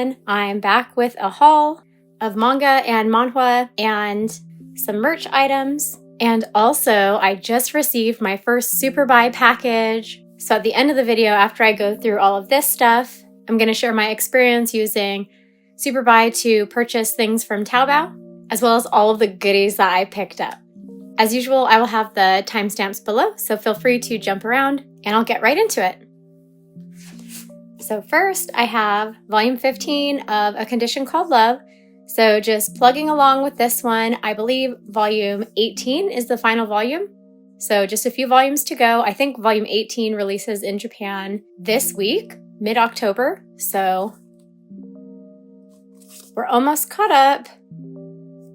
everyone. I'm back with a haul of manga and manhwa and some merch items. And also, I just received my first Superbuy package. So at the end of the video, after I go through all of this stuff, I'm going to share my experience using Superbuy to purchase things from Taobao, as well as all of the goodies that I picked up. As usual, I will have the timestamps below, so feel free to jump around and I'll get right into it. So first, I have volume 15 of A Condition Called Love. So just plugging along with this one, I believe volume 18 is the final volume. So just a few volumes to go. I think volume 18 releases in Japan this week, mid-October. So we're almost caught up.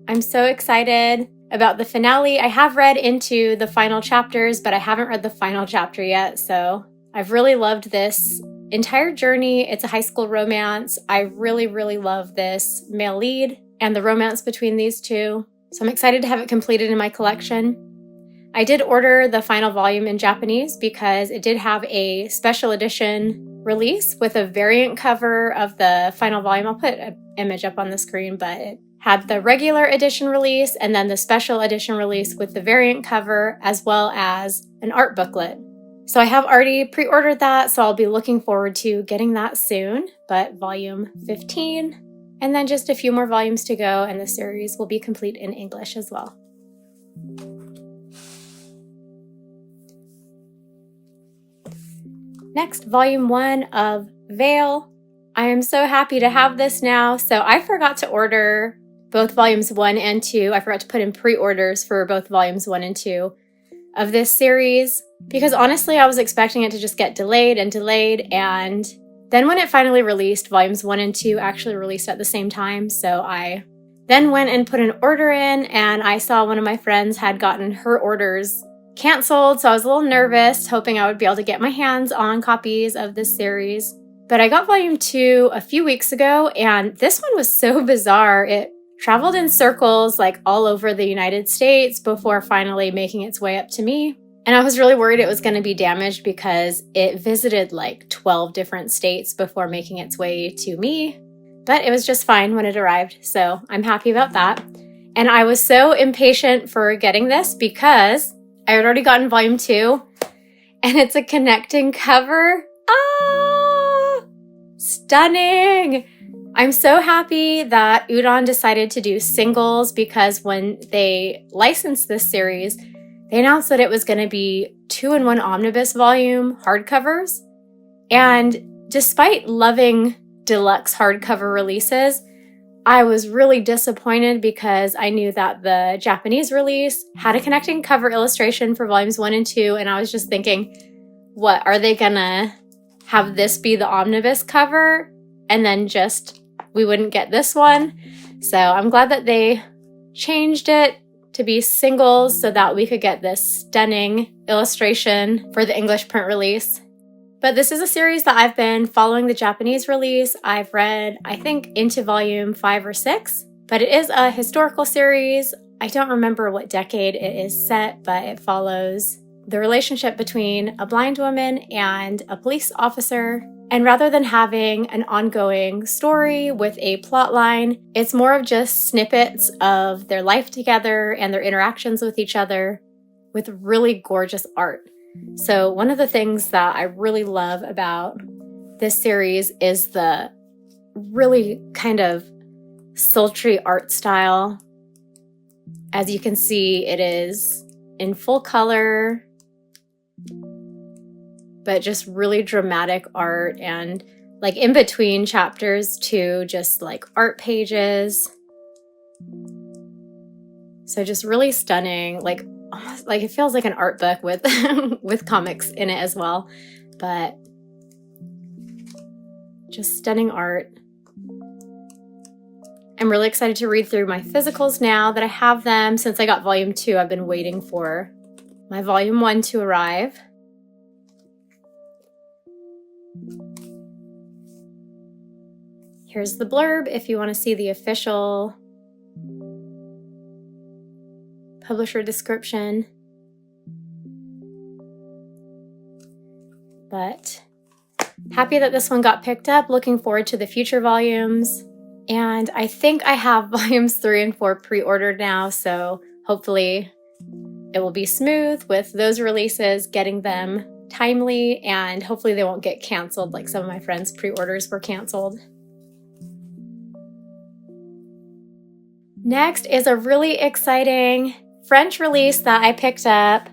I'm so excited about the finale. I have read into the final chapters, but I haven't read the final chapter yet. So I've really loved this entire journey. It's a high school romance. I really, really love this male lead and the romance between these two. So I'm excited to have it completed in my collection. I did order the final volume in Japanese because it did have a special edition release with a variant cover of the final volume. I'll put an image up on the screen, but it had the regular edition release and then the special edition release with the variant cover, as well as an art booklet. So I have already pre-ordered that, so I'll be looking forward to getting that soon. But volume 15, and then just a few more volumes to go, and the series will be complete in English as well. Next, volume 1 of Veil. I am so happy to have this now. So I forgot to order both volumes 1 and 2. I forgot to put in pre-orders for both volumes 1 and 2 of this series, because honestly, I was expecting it to just get delayed, and then when it finally released, volumes 1 and 2 actually released at the same time. So I then went and put an order in, and I saw one of my friends had gotten her orders canceled, so I was a little nervous, hoping I would be able to get my hands on copies of this series. But I got volume 2 a few weeks ago, and this one was so bizarre. It traveled in circles like all over the United States before finally making its way up to me. And I was really worried it was going to be damaged because it visited like 12 different states before making its way to me. But it was just fine when it arrived, so I'm happy about that. And I was so impatient for getting this because I had already gotten volume 2, and it's a connecting cover. Ah! Stunning! I'm so happy that Udon decided to do singles, because when they licensed this series, they announced that it was going to be 2-in-1 omnibus volume hardcovers. And despite loving deluxe hardcover releases, I was really disappointed because I knew that the Japanese release had a connecting cover illustration for volumes 1 and 2, and I was just thinking, what, are they gonna have this be the omnibus cover and then just we wouldn't get this one? So I'm glad that they changed it to be singles so that we could get this stunning illustration for the English print release. But this is a series that I've been following the Japanese release. I've read, I think, into volume 5 or 6, but it is a historical series. I don't remember what decade it is set, but it follows the relationship between a blind woman and a police officer. And rather than having an ongoing story with a plot line, it's more of just snippets of their life together and their interactions with each other with really gorgeous art. So one of the things that I really love about this series is the really kind of sultry art style. As you can see, it is in full color, but just really dramatic art, and like in between chapters too, just like art pages. So just really stunning, like almost like it feels like an art book with with comics in it as well, but just stunning art. I'm really excited to read through my physicals now that I have them. Since I got volume 2, I've been waiting for my volume 1 to arrive. Here's the blurb if you want to see the official publisher description. But Happy that this one got picked up, looking forward to the future volumes. And I think I have volumes 3 and 4 pre-ordered now, so hopefully it will be smooth with those releases, getting them timely, and hopefully they won't get canceled like some of my friends' pre-orders were canceled. Next is a really exciting French release that I picked up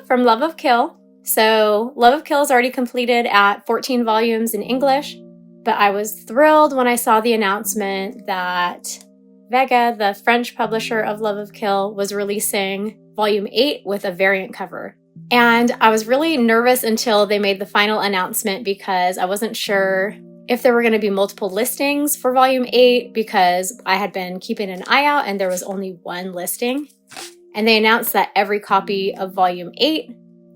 from Love of Kill. So Love of Kill is already completed at 14 volumes in English, but I was thrilled when I saw the announcement that Vega, the French publisher of Love of Kill, was releasing volume 8 with a variant cover. And I was really nervous until they made the final announcement because I wasn't sure if there were going to be multiple listings for volume 8 because I had been keeping an eye out and there was only one listing. And they announced that every copy of volume 8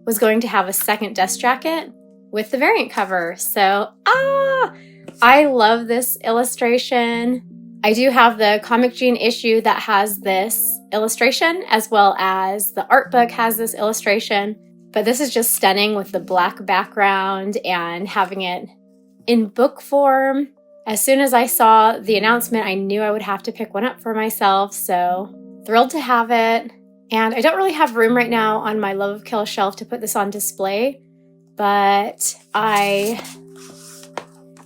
was going to have a second dust jacket with the variant cover. So, I love this illustration. I do have the Comic Gene issue that has this illustration, as well as the art book has this illustration. But this is just stunning with the black background and having it in book form. As soon as I saw the announcement, I knew I would have to pick one up for myself. So thrilled to have it. And I don't really have room right now on my Love of Kill shelf to put this on display, but I'm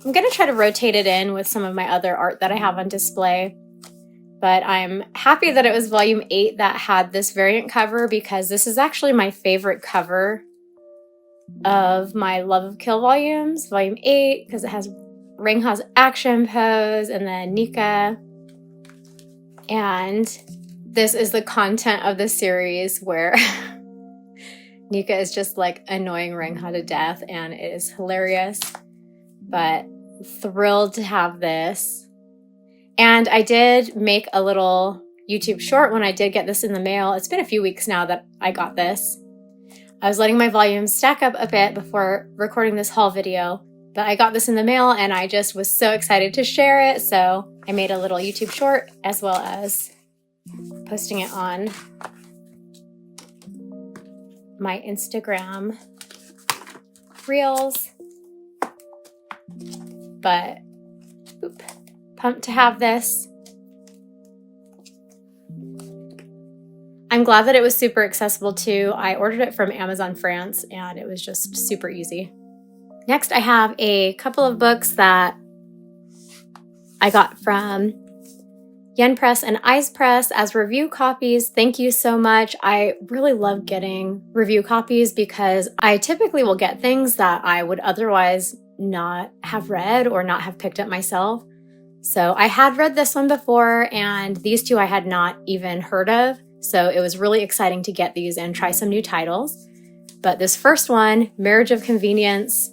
going to try to rotate it in with some of my other art that I have on display. But I'm happy that it was volume 8 that had this variant cover because this is actually my favorite cover of my Love of Kill volumes, volume 8, because it has Ringha's action pose and then Nika. And this is the content of the series where Nika is just like annoying Ringha to death, and it is hilarious. But thrilled to have this. And I did make a little YouTube short when I did get this in the mail. It's been a few weeks now that I got this. I was letting my volumes stack up a bit before recording this haul video, but I got this in the mail and I just was so excited to share it. So I made a little YouTube short as well as posting it on my Instagram reels. But pumped to have this. I'm glad that it was super accessible too. I ordered it from Amazon France and it was just super easy. Next, I have a couple of books that I got from Yen Press and Eyes Press as review copies. Thank you so much. I really love getting review copies because I typically will get things that I would otherwise not have read or not have picked up myself. So I had read this one before and these two I had not even heard of. So it was really exciting to get these and try some new titles. But this first one, Marriage of Convenience,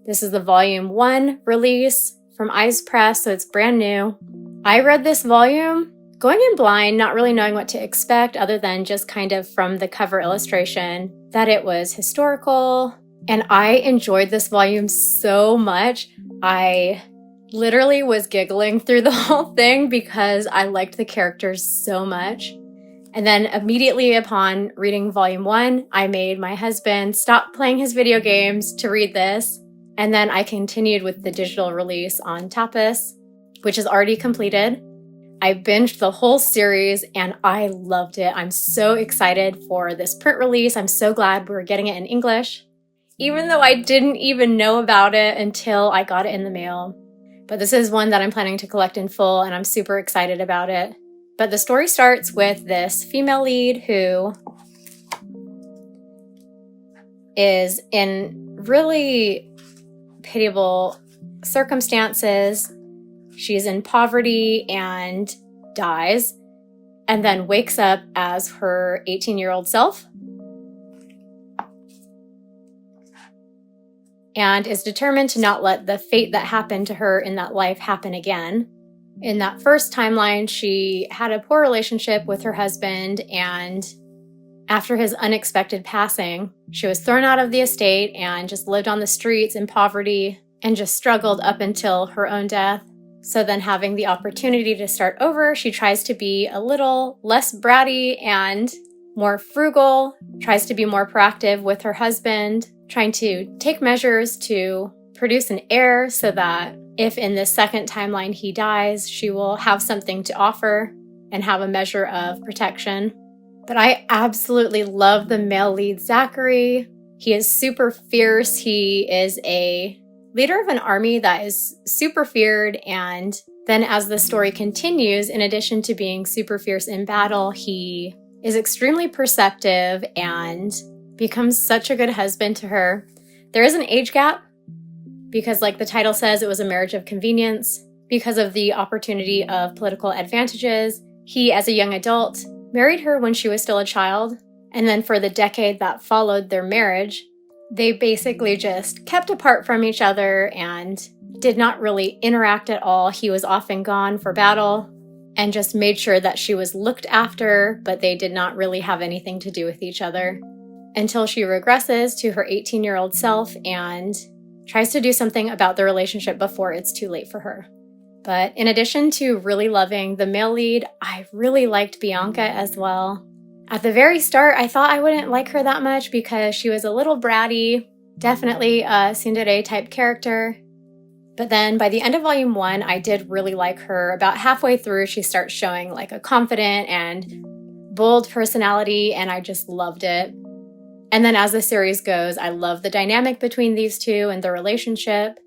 this is the volume 1 release from Eyes Press, so it's brand new. I read this volume going in blind, not really knowing what to expect other than just kind of from the cover illustration that it was historical. And I enjoyed this volume so much. I literally was giggling through the whole thing because I liked the characters so much. And then immediately upon reading volume 1, I made my husband stop playing his video games to read this. And then I continued with the digital release on Tapas, which is already completed. I binged the whole series and I loved it. I'm so excited for this print release. I'm so glad we're getting it in English, even though I didn't even know about it until I got it in the mail. But this is one that I'm planning to collect in full and I'm super excited about it. But the story starts with this female lead who is in really pitiable circumstances. She's in poverty and dies, and then wakes up as her 18-year-old self and is determined to not let the fate that happened to her in that life happen again. In that first timeline, she had a poor relationship with her husband, and after his unexpected passing, she was thrown out of the estate and just lived on the streets in poverty and just struggled up until her own death. So then having the opportunity to start over, she tries to be a little less bratty and more frugal, tries to be more proactive with her husband, trying to take measures to produce an heir so that if in the second timeline he dies, she will have something to offer and have a measure of protection. But I absolutely love the male lead, Zachary. He is super fierce. He is a leader of an army that is super feared, and then as the story continues, in addition to being super fierce in battle, he is extremely perceptive and becomes such a good husband to her. There is an age gap because, like the title says, it was a marriage of convenience. Because of the opportunity of political advantages, he, as a young adult, married her when she was still a child, and then for the decade that followed their marriage, they basically just kept apart from each other and did not really interact at all. He was often gone for battle and just made sure that she was looked after, but they did not really have anything to do with each other until she regresses to her 18-year-old self and tries to do something about the relationship before it's too late for her. But in addition to really loving the male lead, I really liked Bianca as well. At the very start, I thought I wouldn't like her that much because she was a little bratty, definitely a tsundere type character. But then by the end of volume 1, I did really like her. About halfway through, she starts showing like a confident and bold personality, and I just loved it. And then as the series goes, I love the dynamic between these two and the relationship.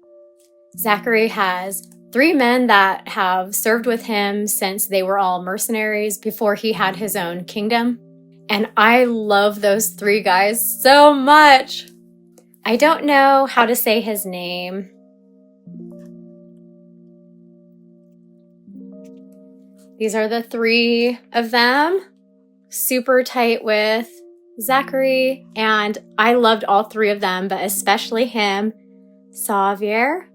Zachary has 3 men that have served with him since they were all mercenaries before he had his own kingdom. And I love those 3 guys so much. I don't know how to say his name. These are the 3 of them. Super tight with Zachary. And I loved all 3 of them, but especially him, Xavier.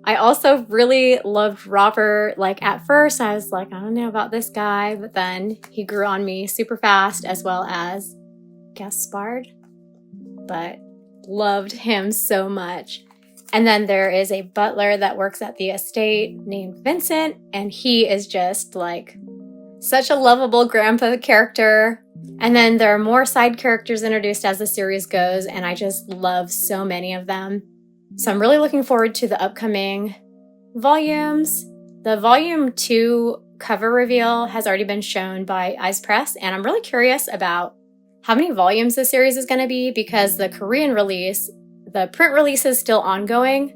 I also really loved Robert. Like at first I was like, I don't know about this guy, but then he grew on me super fast, as well as Gaspard, but loved him so much. And then there is a butler that works at the estate named Vincent, and he is just like such a lovable grandpa character. And then there are more side characters introduced as the series goes, and I just love so many of them. So I'm really looking forward to the upcoming volumes. The volume 2 cover reveal has already been shown by Eyes Press, and I'm really curious about how many volumes this series is going to be because the Korean release, the print release is still ongoing,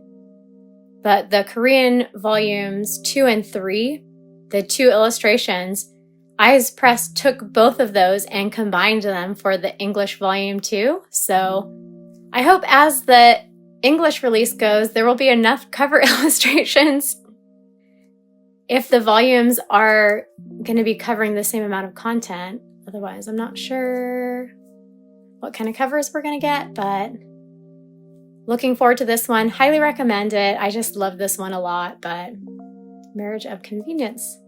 but the Korean volumes 2 and 3, the 2 illustrations, Eyes Press took both of those and combined them for the English volume 2. So I hope as the English release goes, there will be enough cover illustrations if the volumes are going to be covering the same amount of content. Otherwise, I'm not sure what kind of covers we're going to get, but looking forward to this one. Highly recommend it. I just love this one a lot, but marriage of convenience.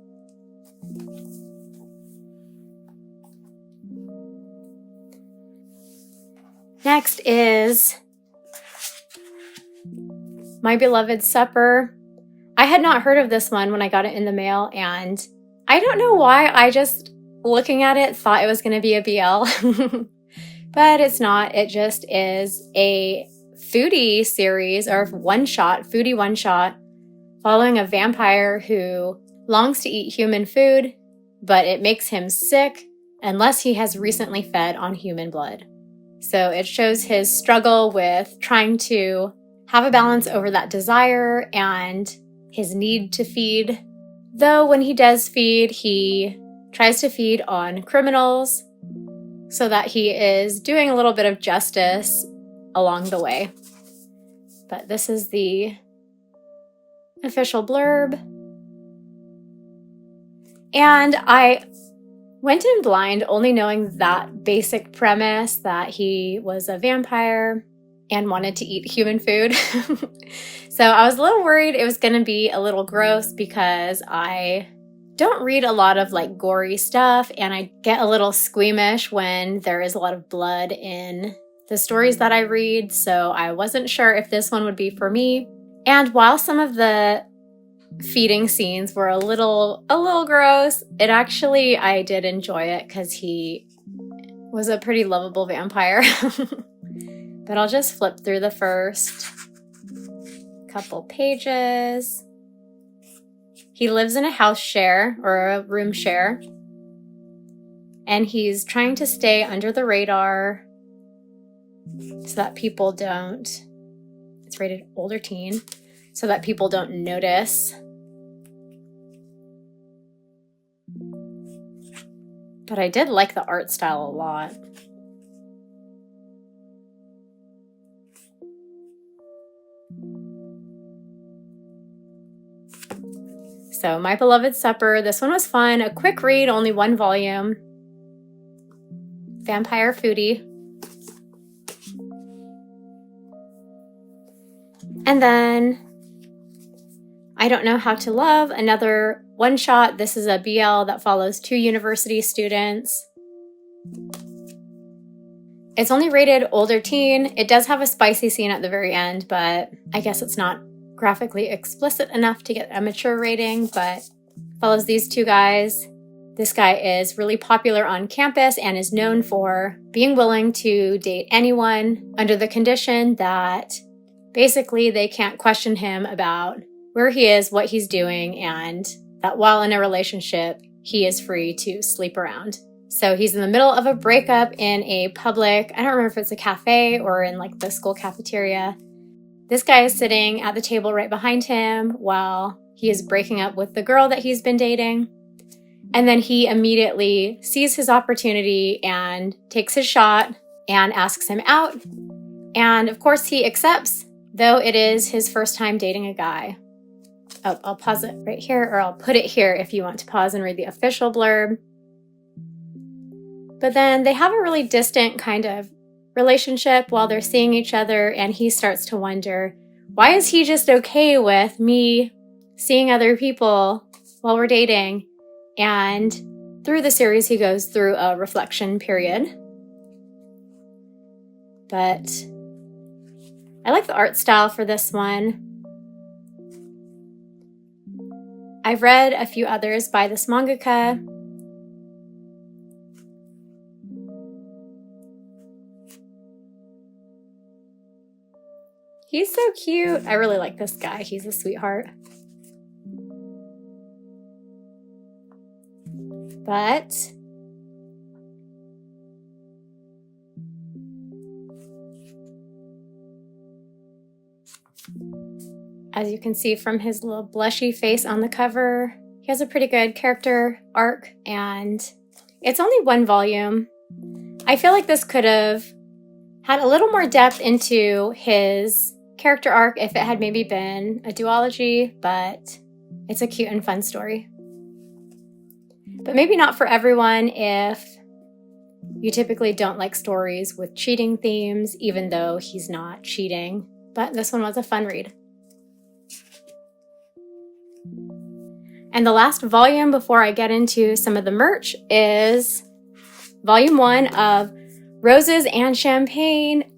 Next is My Beloved Supper. I had not heard of this one when I got it in the mail, and I don't know why, I just, looking at it, thought it was going to be a BL. But it's not. It just is a foodie series, or foodie one-shot, following a vampire who longs to eat human food, but it makes him sick unless he has recently fed on human blood. So it shows his struggle with trying to have a balance over that desire and his need to feed. Though when he does feed, he tries to feed on criminals so that he is doing a little bit of justice along the way. But this is the official blurb. And I went in blind, only knowing that basic premise that he was a vampire and wanted to eat human food. So I was a little worried it was going to be a little gross because I don't read a lot of like gory stuff, and I get a little squeamish when there is a lot of blood in the stories that I read. So I wasn't sure if this one would be for me. And while some of the feeding scenes were a little gross. I did enjoy it because he was a pretty lovable vampire. But I'll just flip through the first couple pages. He lives in a house share or a room share, and he's trying to stay under the radar so that people don't, it's rated older teen, so that people don't notice. But I did like the art style a lot. So, My Beloved Supper. This one was fun. A quick read, only one volume. Vampire Foodie. And then I Don't Know How to Love, another one-shot. This is a BL that follows 2 university students. It's only rated older teen. It does have a spicy scene at the very end, but I guess it's not graphically explicit enough to get a mature rating, but follows these 2 guys. This guy is really popular on campus and is known for being willing to date anyone under the condition that basically they can't question him about where he is, what he's doing, and that while in a relationship, he is free to sleep around. So he's in the middle of a breakup in a public, I don't remember if it's a cafe or in like the school cafeteria. This guy is sitting at the table right behind him while he is breaking up with the girl that he's been dating. And then he immediately sees his opportunity and takes his shot and asks him out. And of course he accepts, though it is his first time dating a guy. Oh, I'll pause it right here, or I'll put it here if you want to pause and read the official blurb. But then they have a really distant kind of relationship while they're seeing each other, and he starts to wonder, why is he just okay with me seeing other people while we're dating? And through the series, he goes through a reflection period. But I like the art style for this one. I've read a few others by this mangaka. He's so cute. I really like this guy. He's a sweetheart. But as you can see from his little blushy face on the cover, he has a pretty good character arc, and it's only 1 volume. I feel like this could have had a little more depth into his character arc if it had maybe been a duology, but it's a cute and fun story. But maybe not for everyone if you typically don't like stories with cheating themes, even though he's not cheating. But this one was a fun read. And the last volume before I get into some of the merch is volume 1 of Roses and Champagne.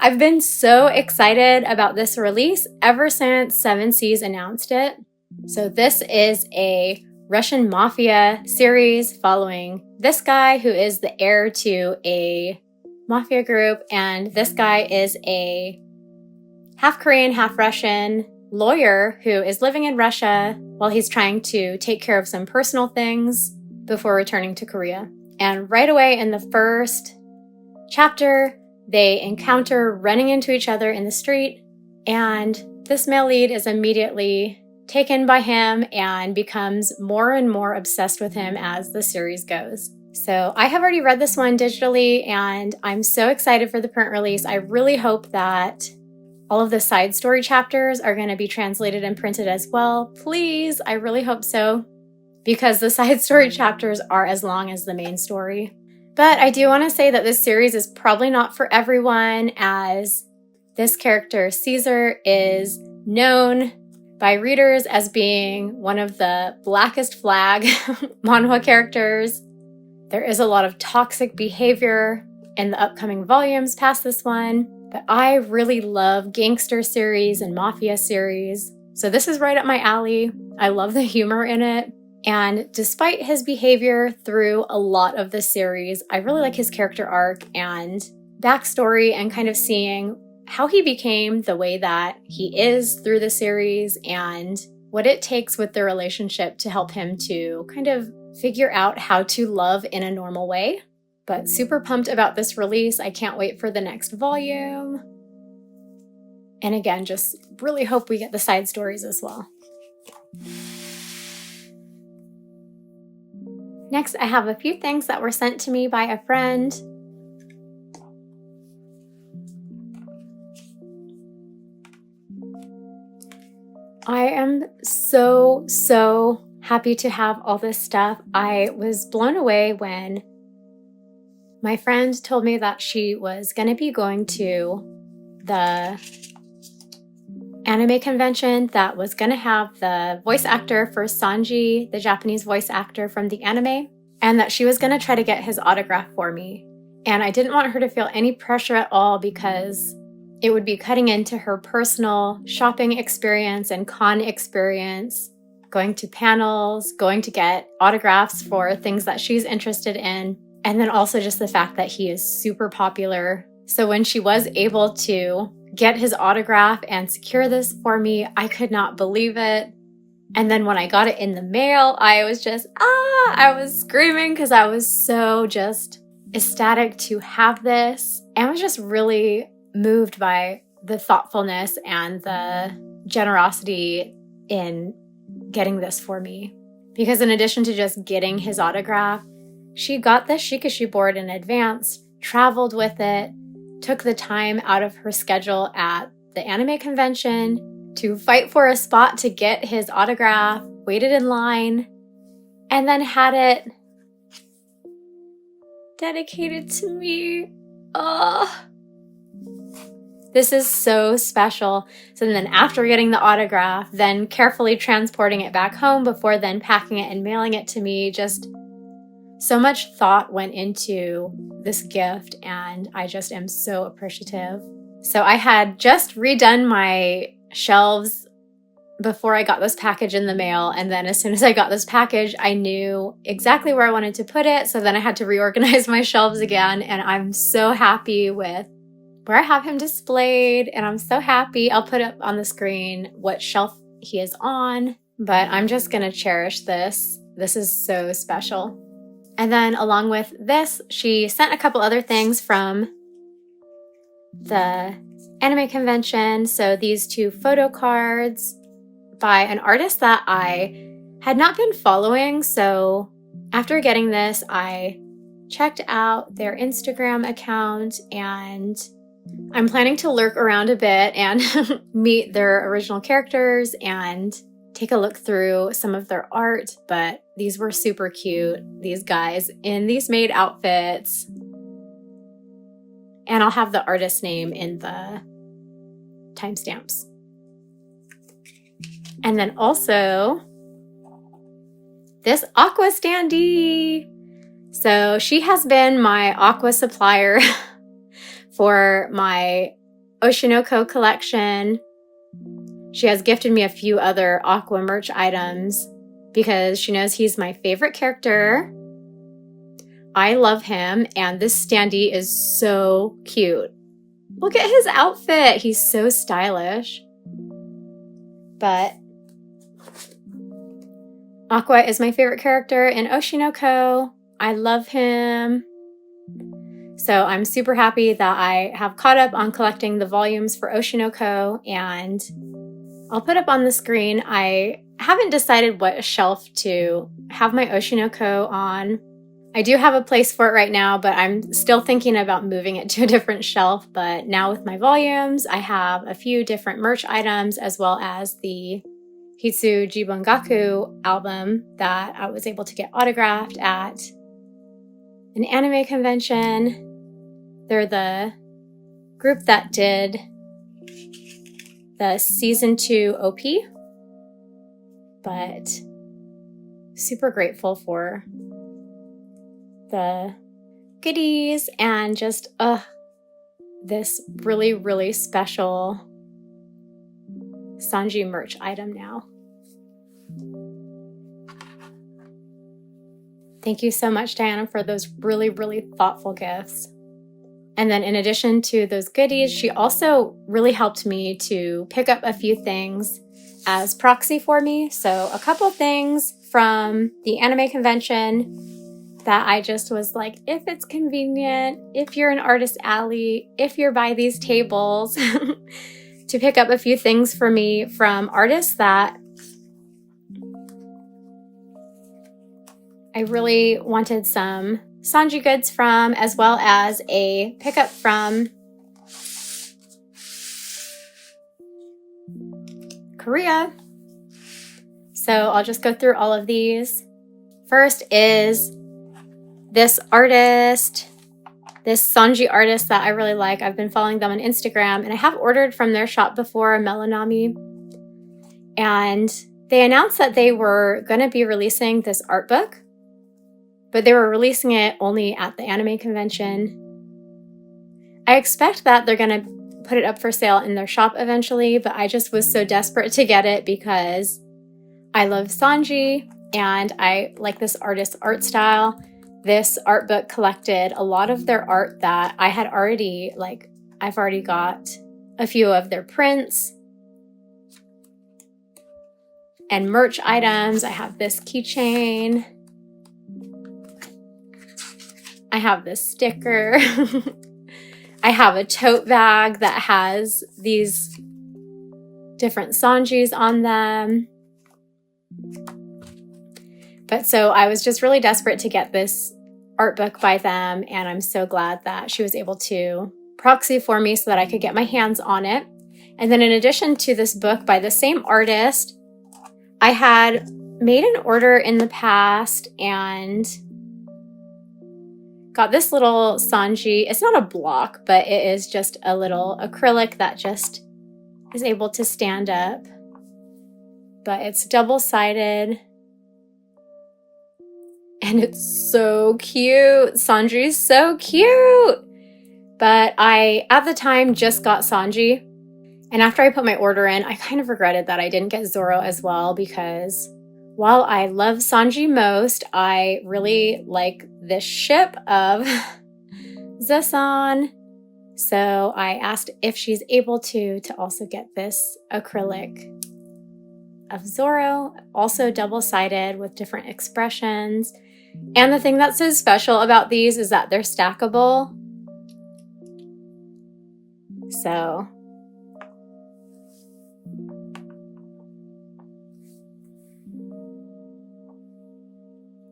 I've been so excited about this release ever since 7 Seas announced it. So this is a Russian mafia series following this guy who is the heir to a mafia group, and this guy is a half Korean, half Russian lawyer who is living in Russia while he's trying to take care of some personal things before returning to Korea. And right away in the first chapter, they encounter running into each other in the street, and this male lead is immediately taken by him and becomes more and more obsessed with him as the series goes. So I have already read this one digitally, and I'm so excited for the print release. I really hope that all of the side story chapters are going to be translated and printed as well. Please, I really hope so, because the side story chapters are as long as the main story. But I do want to say that this series is probably not for everyone, as this character, Caesar, is known by readers as being one of the blackest flag manhwa characters. There is a lot of toxic behavior in the upcoming volumes past this one, but I really love gangster series and mafia series, So this is right up my alley. I love the humor in it. And despite his behavior through a lot of the series, I really like his character arc and backstory and kind of seeing how he became the way that he is through the series and what it takes with the relationship to help him to kind of figure out how to love in a normal way. But super pumped about this release. I can't wait for the next volume. And again, just really hope we get the side stories as well. Next, I have a few things that were sent to me by a friend. I am so happy to have all this stuff. I was blown away when my friend told me that she was going to be going to the anime convention that was going to have the voice actor for Sanji, the Japanese voice actor from the anime, and that she was going to try to get his autograph for me. And I didn't want her to feel any pressure at all because it would be cutting into her personal shopping experience and con experience, going to panels, going to get autographs for things that she's interested in, and then also just the fact that he is super popular. So when she was able to get his autograph and secure this for me, I could not believe it. And then when I got it in the mail, I was just, I was screaming because I was so just ecstatic to have this. And I was just really moved by the thoughtfulness and the generosity in getting this for me. Because in addition to just getting his autograph, she got the Shikashi board in advance, traveled with it, took the time out of her schedule at the anime convention to fight for a spot to get his autograph, waited in line, and then had it dedicated to me. Oh, this is so special. So then after getting the autograph, then carefully transporting it back home before then packing it and mailing it to me, just so much thought went into this gift, and I just am so appreciative. So I had just redone my shelves before I got this package in the mail, and then as soon as I got this package, I knew exactly where I wanted to put it, so then I had to reorganize my shelves again, and I'm so happy with where I have him displayed, and I'm so happy. I'll put up on the screen what shelf he is on, but I'm just gonna cherish this. This is so special. And then along with this, she sent a couple other things from the anime convention. So these two photo cards by an artist that I had not been following. So after getting this, I checked out their Instagram account, and I'm planning to lurk around a bit and meet their original characters and take a look through some of their art, but these were super cute, these guys in these maid outfits. And I'll have the artist name in the timestamps. And then also this Aqua standee. So she has been my Aqua supplier for my Oshinoko collection. She has gifted me a few other Aqua merch items because she knows he's my favorite character. I love him, and this standee is so cute. Look at his outfit. He's so stylish. But Aqua is my favorite character in Oshinoko. I love him. So I'm super happy that I have caught up on collecting the volumes for Oshinoko, and I'll put up on the screen. I haven't decided what shelf to have my Oshinoko on. I do have a place for it right now, but I'm still thinking about moving it to a different shelf. But now with my volumes, I have a few different merch items as well as the Hitsu Jibungaku album that I was able to get autographed at an anime convention. They're the group that did the season 2 OP, but super grateful for the goodies and just this really, really special Sanji merch item now. Thank you so much, Diana, for those really, really thoughtful gifts. And then in addition to those goodies, she also really helped me to pick up a few things as proxy for me. So a couple things from the anime convention that I just was like, if it's convenient, if you're in Artist Alley, if you're by these tables, to pick up a few things for me from artists that I really wanted some Sanji goods from, as well as a pickup from Korea. So I'll just go through all of these. First is this artist, this Sanji artist that I really like. I've been following them on Instagram, and I have ordered from their shop before, melonami. And they announced that they were going to be releasing this art book, but they were releasing it only at the anime convention. I expect that they're going to put it up for sale in their shop eventually, but I just was so desperate to get it because I love Sanji and I like this artist's art style. This art book collected a lot of their art that I had already, I've already got a few of their prints and merch items. I have this keychain. I have this sticker. I have a tote bag that has these different Sanjis on them. But so I was just really desperate to get this art book by them, and I'm so glad that she was able to proxy for me so that I could get my hands on it. And then in addition to this book by the same artist, I had made an order in the past and got this little Sanji. It's not a block, but it is just a little acrylic that just is able to stand up. But it's double-sided. And it's so cute. Sanji's so cute. But I, at the time, just got Sanji. And after I put my order in, I kind of regretted that I didn't get Zoro as well, because while I love Sanji most, I really like this ship of ZoSan. So I asked if she's able to also get this acrylic of Zoro, also double-sided with different expressions. And the thing that's so special about these is that they're stackable. So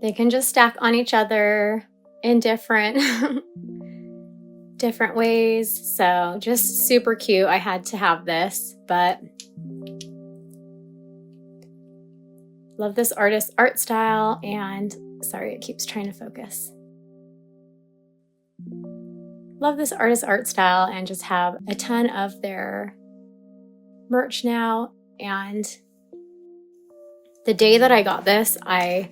they can just stack on each other in different different ways. So just super cute. I had to have this, but love this artist's art style. And sorry, it keeps trying to focus. Love this artist's art style and just have a ton of their merch now. And the day that I got this, I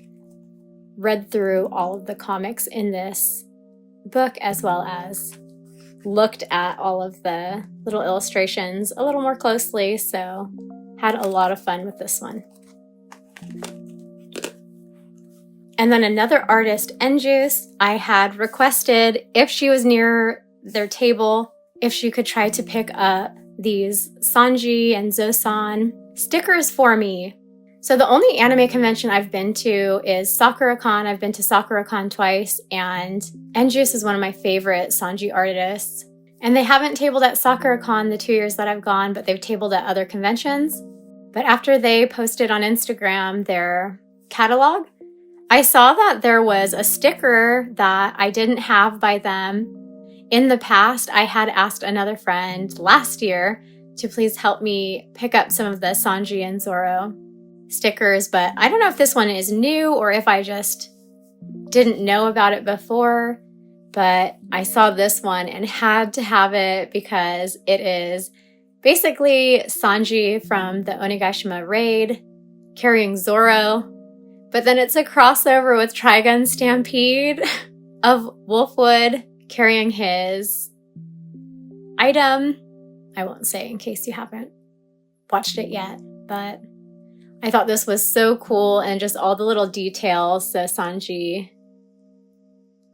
read through all of the comics in this book, as well as looked at all of the little illustrations a little more closely. So had a lot of fun with this one. And then another artist, Endjuice, I had requested if she was near their table, if she could try to pick up these Sanji and ZoSan stickers for me. So the only anime convention I've been to is SakuraCon. I've been to SakuraCon twice, and Endjuice is one of my favorite Sanji artists. And they haven't tabled at SakuraCon the 2 years that I've gone, but they've tabled at other conventions. But after they posted on Instagram their catalog, I saw that there was a sticker that I didn't have by them. In the past, I had asked another friend last year to please help me pick up some of the Sanji and Zoro stickers, but I don't know if this one is new or if I just didn't know about it before, but I saw this one and had to have it because it is basically Sanji from the Onigashima raid carrying Zoro. But then it's a crossover with Trigun Stampede of Wolfwood carrying his item. I won't say in case you haven't watched it yet, but I thought this was so cool, and just all the little details. So Sanji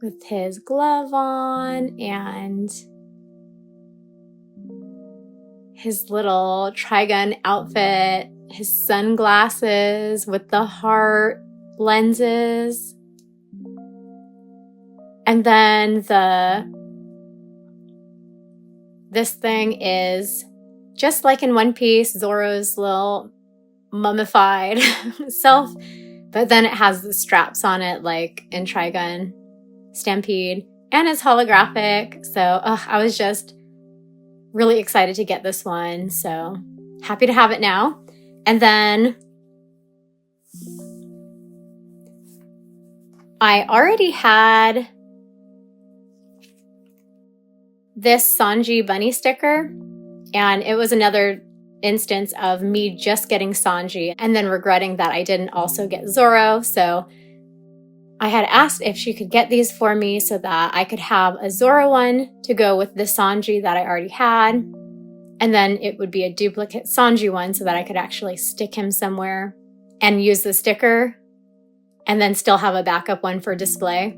with his glove on and his little Trigun outfit, his sunglasses with the heart lenses. And then this thing is just like in One Piece, Zoro's little mummified self, but then it has the straps on it like in Trigun Stampede, and it's holographic. So I was just really excited to get this one. So happy to have it now. And then I already had this Sanji bunny sticker, and it was another instance of me just getting Sanji and then regretting that I didn't also get Zoro. So I had asked if she could get these for me so that I could have a Zoro one to go with the Sanji that I already had, and then it would be a duplicate Sanji one so that I could actually stick him somewhere and use the sticker, and then still have a backup one for display.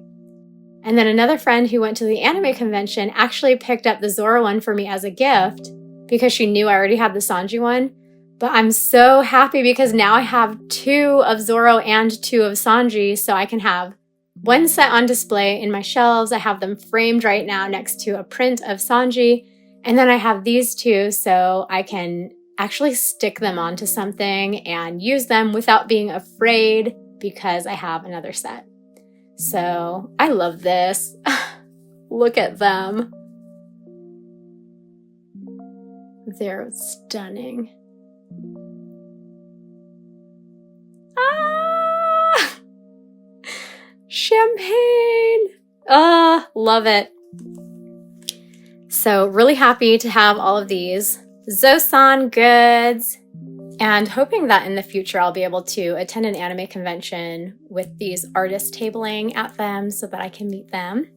And then another friend who went to the anime convention actually picked up the Zoro one for me as a gift because she knew I already had the Sanji one. But I'm so happy because now I have 2 of Zoro and 2 of Sanji, so I can have one set on display in my shelves. I have them framed right now next to a print of Sanji, and then I have these 2 so I can actually stick them onto something and use them without being afraid because I have another set. So I love this. Look at them. They're stunning. Ah! Champagne! Ah, love it. So really happy to have all of these ZoSan goods, and hoping that in the future I'll be able to attend an anime convention with these artist tabling at them so that I can meet them.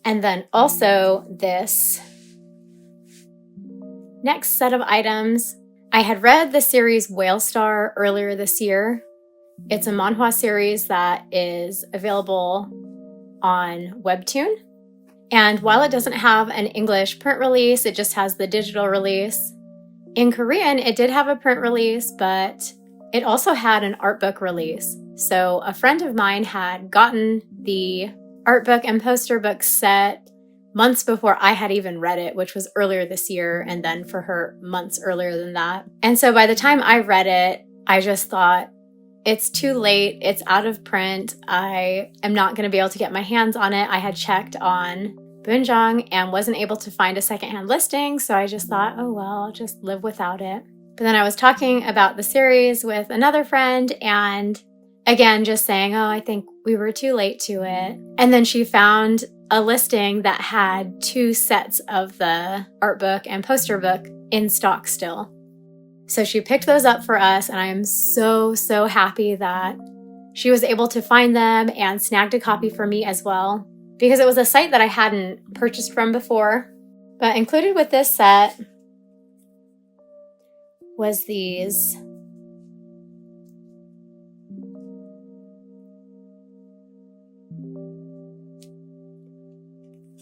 And then also this next set of items. I had read the series Whale Star earlier this year. It's a manhwa series that is available on Webtoon. And while it doesn't have an English print release, it just has the digital release. In Korean, it did have a print release, but it also had an art book release. So a friend of mine had gotten the art book and poster book set months before I had even read it, which was earlier this year, and then for her months earlier than that. And so by the time I read it, I just thought, it's too late, it's out of print, I am not going to be able to get my hands on it. I had checked on Bunjang and wasn't able to find a secondhand listing, so I just thought, oh well, I'll just live without it. But then I was talking about the series with another friend, and again, just saying, oh, I think we were too late to it. And then she found a listing that had 2 sets of the art book and poster book in stock still. So she picked those up for us, and I am so, so happy that she was able to find them and snagged a copy for me as well, because it was a site that I hadn't purchased from before. But included with this set was these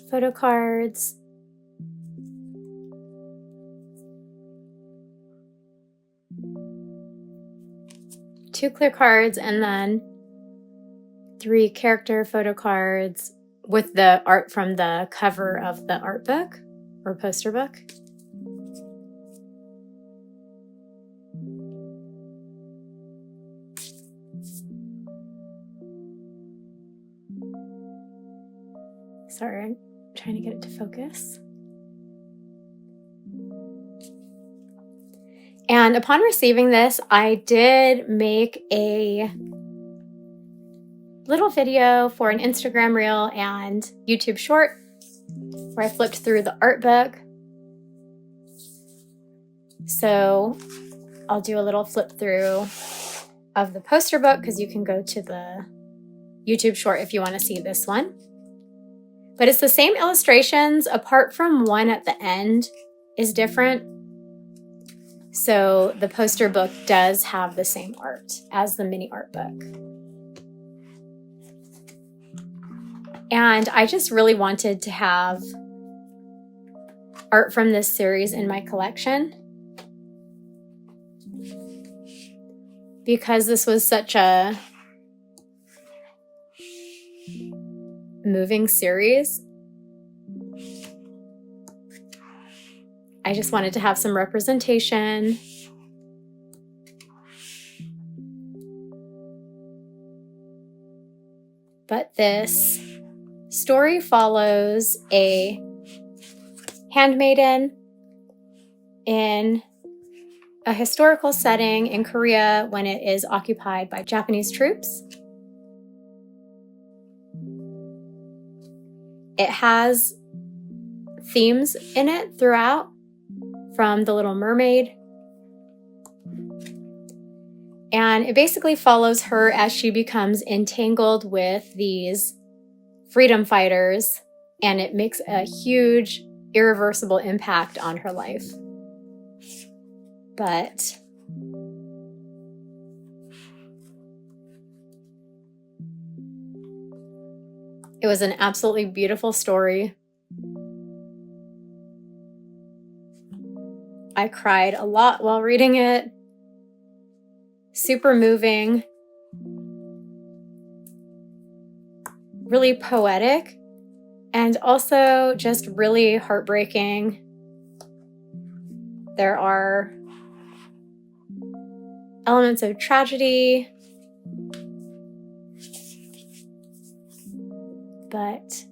photo cards, two clear cards, and then 3 character photo cards with the art from the cover of the art book or poster book. Sorry, I'm trying to get it to focus. And upon receiving this, I did make a little video for an Instagram reel and YouTube short where I flipped through the art book. So I'll do a little flip through of the poster book because you can go to the YouTube short if you want to see this one. But it's the same illustrations, apart from one at the end is different. So the poster book does have the same art as the mini art book. And I just really wanted to have art from this series in my collection because this was such a moving series. I just wanted to have some representation. But this story follows a handmaiden in a historical setting in Korea when it is occupied by Japanese troops. It has themes in it throughout, from The Little Mermaid. And it basically follows her as she becomes entangled with these freedom fighters, and it makes a huge, irreversible impact on her life. But it was an absolutely beautiful story. I cried a lot while reading it. Super moving. Really poetic. And also just really heartbreaking. There are elements of tragedy, but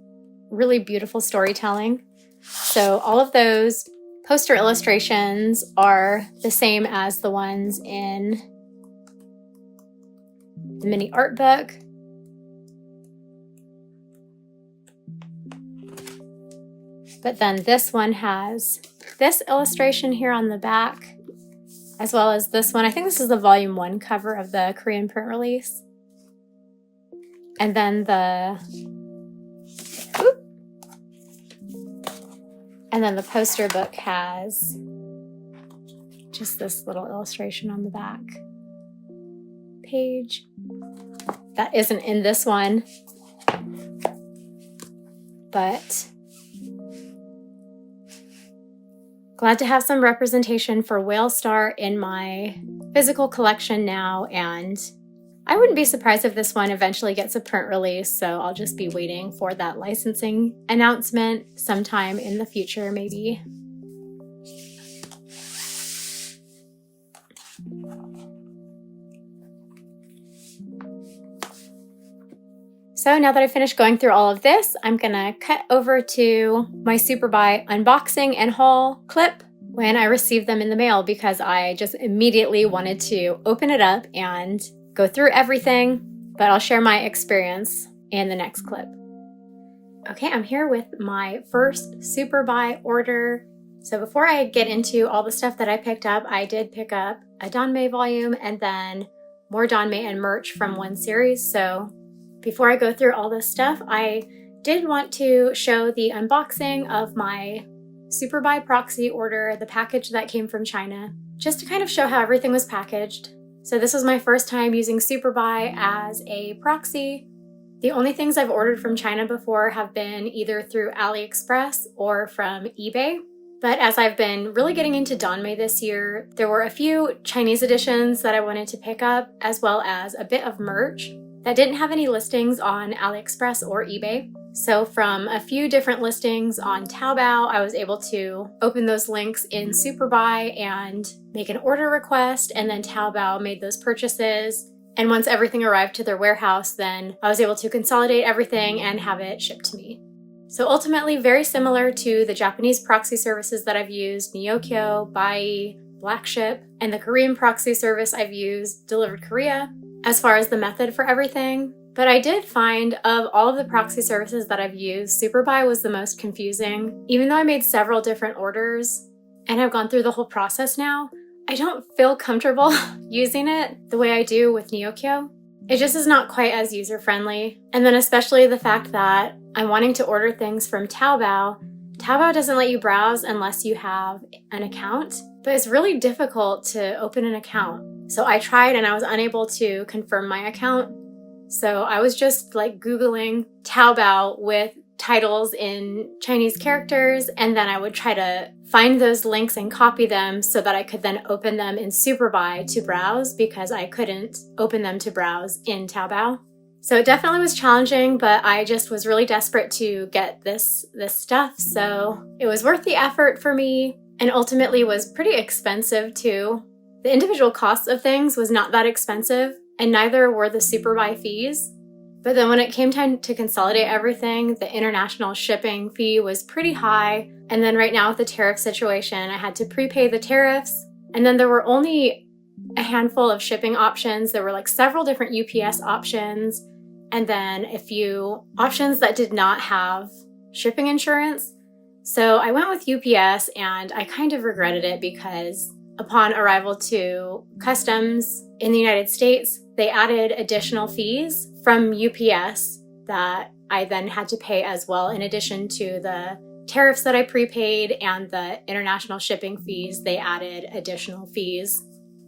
really beautiful storytelling. So all of those poster illustrations are the same as the ones in the mini art book. But then this one has this illustration here on the back, as well as this one. I think this is the volume 1 cover of the Korean print release. And then the poster book has just this little illustration on the back page that isn't in this one, but glad to have some representation for Whale Star in my physical collection now, and I wouldn't be surprised if this one eventually gets a print release, so I'll just be waiting for that licensing announcement sometime in the future, maybe. So now that I finished going through all of this, I'm gonna cut over to my Superbuy unboxing and haul clip when I received them in the mail, because I just immediately wanted to open it up and go through everything, but I'll share my experience in the next clip. Okay, I'm here with my first Superbuy order. So before I get into all the stuff that I picked up, I did pick up a danmei volume and then more danmei and merch from one series. So before I go through all this stuff, I did want to show the unboxing of my Superbuy proxy order, the package that came from China, just to kind of show how everything was packaged. So this was my first time using Superbuy as a proxy. The only things I've ordered from China before have been either through AliExpress or from eBay. But as I've been really getting into danmei this year, there were a few Chinese editions that I wanted to pick up, as well as a bit of merch that didn't have any listings on AliExpress or eBay. So from a few different listings on Taobao, I was able to open those links in Superbuy and make an order request, and then Taobao made those purchases. And once everything arrived to their warehouse, then I was able to consolidate everything and have it shipped to me. So ultimately very similar to the Japanese proxy services that I've used, Nyokyo, Bai, Blackship, and the Korean proxy service I've used, Delivered Korea, as far as the method for everything. But I did find of all of the proxy services that I've used, Superbuy was the most confusing. Even though I made several different orders and have gone through the whole process now, I don't feel comfortable using it the way I do with Nyokyo. It just is not quite as user-friendly. And then especially the fact that I'm wanting to order things from Taobao. Taobao doesn't let you browse unless you have an account. but it's really difficult to open an account. So I tried and I was unable to confirm my account. So I was just like Googling Taobao with titles in Chinese characters, and then I would try to find those links and copy them so that I could then open them in Superbuy to browse, because I couldn't open them to browse in Taobao. So it definitely was challenging, but I just was really desperate to get this stuff. So it was worth the effort for me, and ultimately was pretty expensive too. The individual costs of things was not that expensive, and neither were the Superbuy fees. But then when it came time to consolidate everything, the international shipping fee was pretty high. And then right now with the tariff situation, I had to prepay the tariffs. And then there were only a handful of shipping options. There were like several different UPS options, and then a few options that did not have shipping insurance. So I went with UPS, and I kind of regretted it because upon arrival to customs in the United States, they added additional fees from UPS that I then had to pay as well, in addition to the tariffs that I prepaid and the international shipping fees. They added additional fees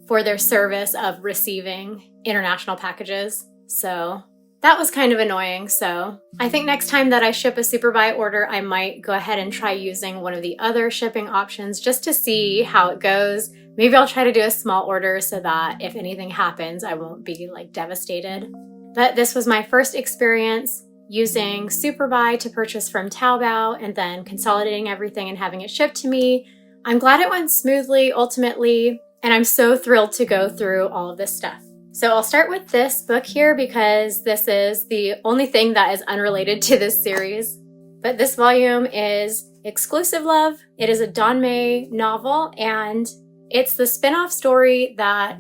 for their service of receiving international packages. So that was kind of annoying. So I think next time that I ship a Superbuy order, I might go ahead and try using one of the other shipping options just to see how it goes. Maybe I'll try to do a small order so that if anything happens, I won't be like devastated. But this was my first experience using Superbuy to purchase from Taobao and then consolidating everything and having it shipped to me. I'm glad it went smoothly ultimately, and I'm so thrilled to go through all of this stuff. So I'll start with this book here because this is the only thing that is unrelated to this series. But this volume is Exclusive Love. It is a danmei novel, and it's the spin-off story that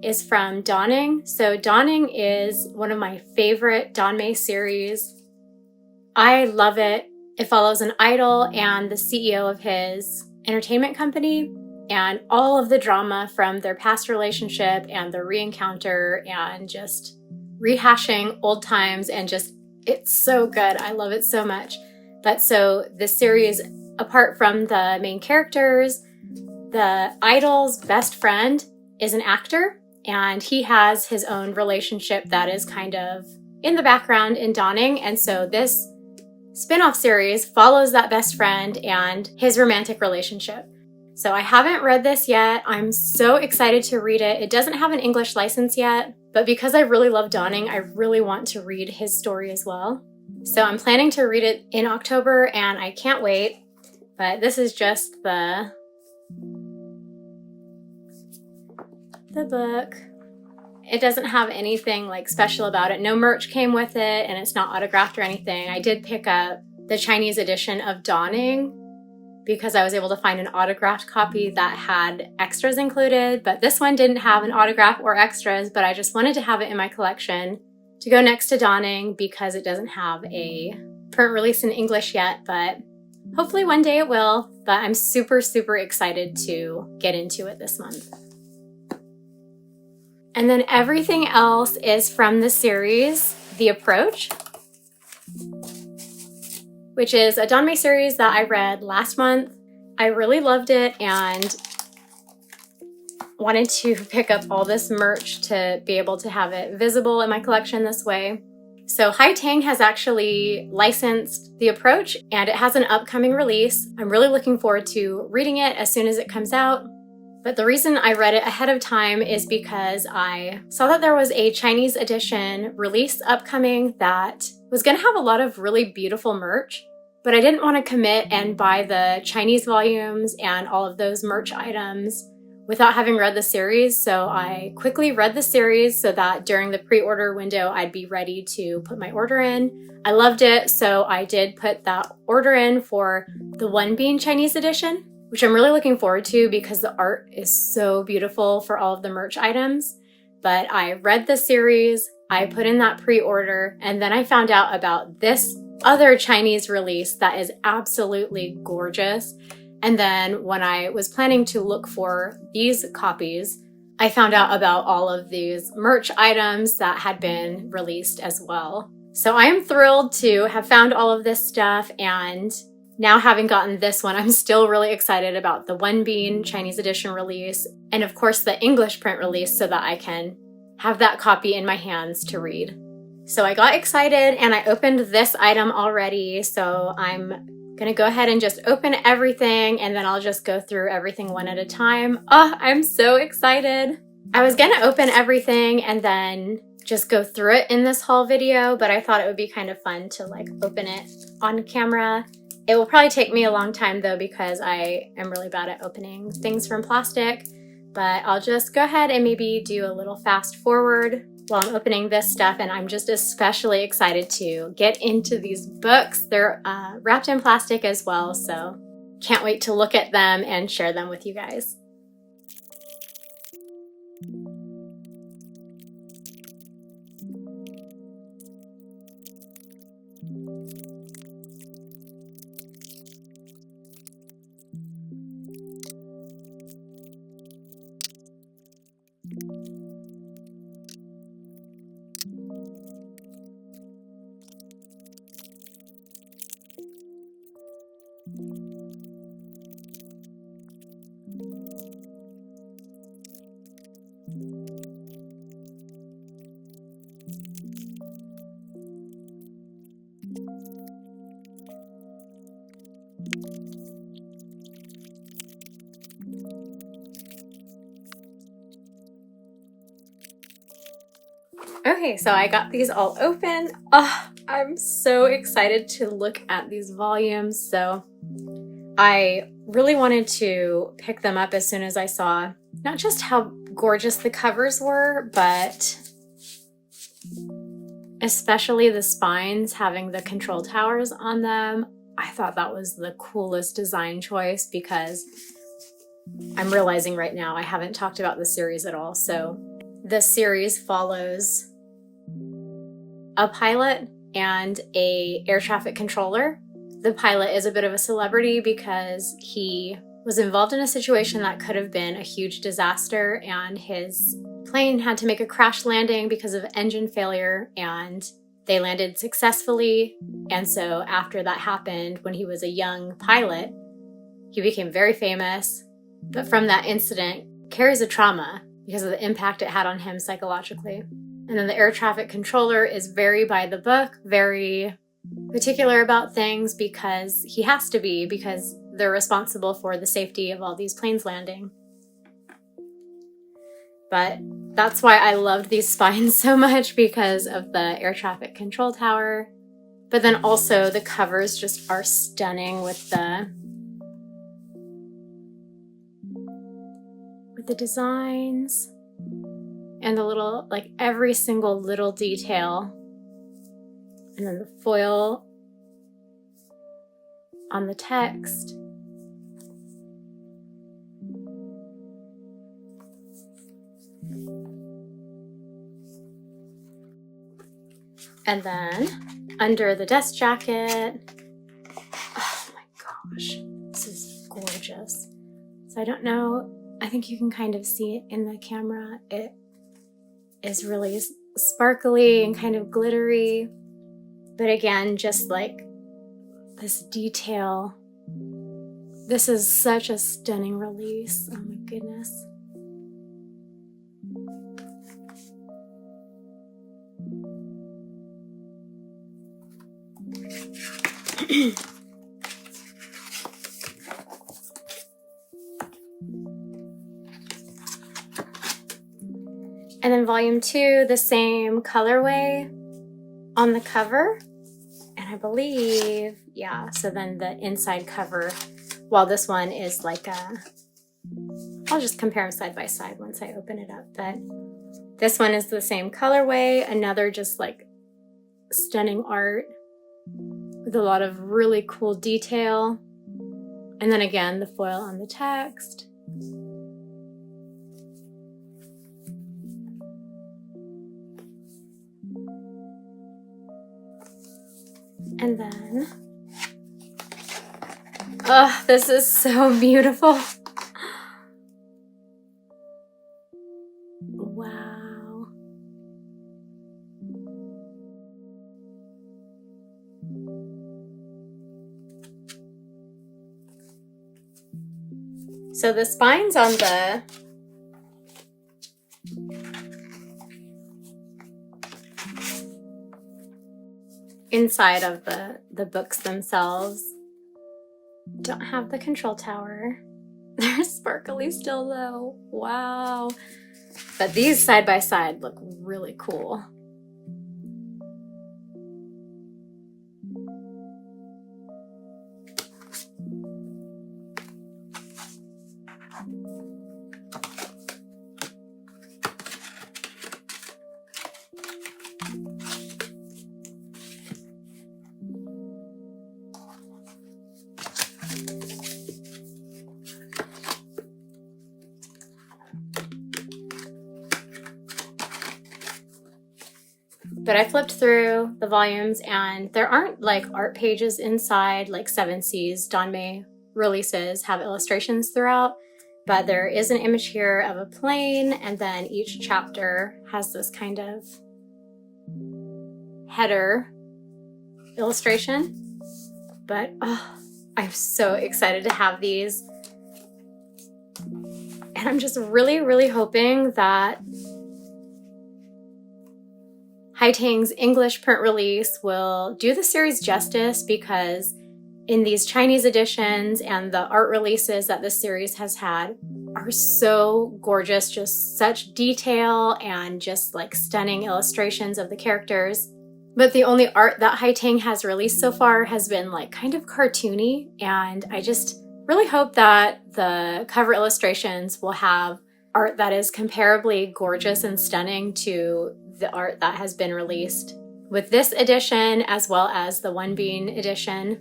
is from Dawning. So Dawning is one of my favorite danmei series. I love it. It follows an idol and the CEO of his entertainment company, and all of the drama from their past relationship and the re-encounter and just rehashing old times, and just, it's so good. I love it so much. But so this series, apart from the main characters, the idol's best friend is an actor, and he has his own relationship that is kind of in the background in Dawning. And so this spin-off series follows that best friend and his romantic relationship. So I haven't read this yet. I'm so excited to read it. It doesn't have an English license yet, but because I really love Dawning, I really want to read his story as well. So I'm planning to read it in October, and I can't wait. But this is just the book. It doesn't have anything like special about it. No merch came with it, and it's not autographed or anything. I did pick up the Chinese edition of Dawning because I was able to find an autographed copy that had extras included, but this one didn't have an autograph or extras, but I just wanted to have it in my collection to go next to Dawning because it doesn't have a print release in English yet, but hopefully one day it will. But I'm super, super excited to get into it this month. And then everything else is from the series The Approach, which is a danmei series that I read last month. I really loved it and wanted to pick up all this merch to be able to have it visible in my collection this way. So Haitang has actually licensed The Approach, and it has an upcoming release. I'm really looking forward to reading it as soon as it comes out. But the reason I read it ahead of time is because I saw that there was a Chinese edition release upcoming that was going to have a lot of really beautiful merch, but I didn't want to commit and buy the Chinese volumes and all of those merch items without having read the series. So I quickly read the series so that during the pre-order window, I'd be ready to put my order in. I loved it, so I did put that order in for the One Bean Chinese edition, which I'm really looking forward to because the art is so beautiful for all of the merch items. But I read the series, I put in that pre-order, and then I found out about this other Chinese release that is absolutely gorgeous. And then when I was planning to look for these copies, I found out about all of these merch items that had been released as well. So I am thrilled to have found all of this stuff, and now having gotten this one, I'm still really excited about the One Bean Chinese edition release, and of course the English print release so that I can have that copy in my hands to read. So I got excited and I opened this item already, so I'm gonna go ahead and just open everything and then I'll just go through everything one at a time. Oh, I'm so excited. I was gonna open everything and then just go through it in this haul video, but I thought it would be kind of fun to like open it on camera. It will probably take me a long time though because I am really bad at opening things from plastic, but I'll just go ahead and maybe do a little fast forward while I'm opening this stuff, and I'm just especially excited to get into these books. They're wrapped in plastic as well, so can't wait to look at them and share them with you guys. Okay, so I got these all open. Oh, I'm so excited to look at these volumes. So I really wanted to pick them up as soon as I saw not just how gorgeous the covers were, but especially the spines having the control towers on them. I thought that was the coolest design choice because I'm realizing right now I haven't talked about the series at all. So the series follows a pilot and a air traffic controller. The pilot is a bit of a celebrity because he was involved in a situation that could have been a huge disaster, and his plane had to make a crash landing because of engine failure, and they landed successfully. And so after that happened, when he was a young pilot, he became very famous, but from that incident carries a trauma because of the impact it had on him psychologically. And then the air traffic controller is very by the book, very particular about things because he has to be, because they're responsible for the safety of all these planes landing. But that's why I loved these spines so much, because of the air traffic control tower. But then also the covers just are stunning with the designs and the little, like every single little detail. And then the foil on the text. And then under the desk jacket, oh my gosh, this is gorgeous. So I don't know, I think you can kind of see it in the camera. It is really sparkly and kind of glittery. But again, just like this detail. This is such a stunning release. Oh my goodness. And then volume 2, the same colorway on the cover. And I believe, yeah, so then the inside cover, while this one is like I'll just compare them side by side once I open it up. But this one is the same colorway, another just like stunning art with a lot of really cool detail. And then again, the foil on the text. And then, oh, this is so beautiful. Wow. So the spines on the inside of the books themselves don't have the control tower. They're sparkly still though. Wow. But these side by side look really cool. But I flipped through the volumes and there aren't like art pages inside like 7C's danmei releases have illustrations throughout, but there is an image here of a plane, and then each chapter has this kind of header illustration. But oh, I'm so excited to have these. And I'm just really hoping that Haitang's English print release will do the series justice, because in these Chinese editions and the art releases that this series has had are so gorgeous, just such detail and just like stunning illustrations of the characters. But the only art that Haitang has released so far has been like kind of cartoony, and I just really hope that the cover illustrations will have art that is comparably gorgeous and stunning to the art that has been released with this edition as well as the One Bean edition.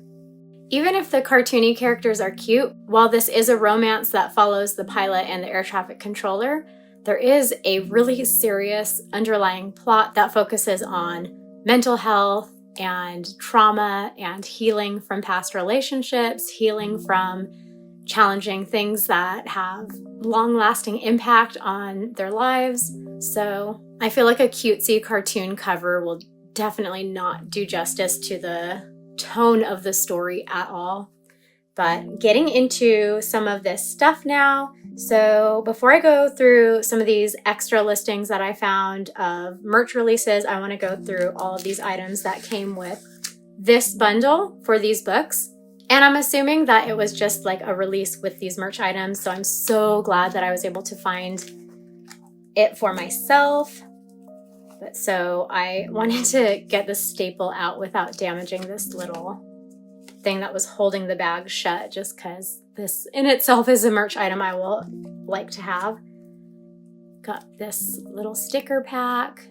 Even if the cartoony characters are cute, while this is a romance that follows the pilot and the air traffic controller, there is a really serious underlying plot that focuses on mental health and trauma and healing from past relationships, healing from challenging things that have long-lasting impact on their lives. So I feel like a cutesy cartoon cover will definitely not do justice to the tone of the story at all. But getting into some of this stuff now. So before I go through some of these extra listings that I found of merch releases, I want to go through all of these items that came with this bundle for these books. And I'm assuming that it was just like a release with these merch items. So I'm so glad that I was able to find it for myself. But so I wanted to get the staple out without damaging this little thing that was holding the bag shut, just because this in itself is a merch item I will like to have. Got this little sticker pack.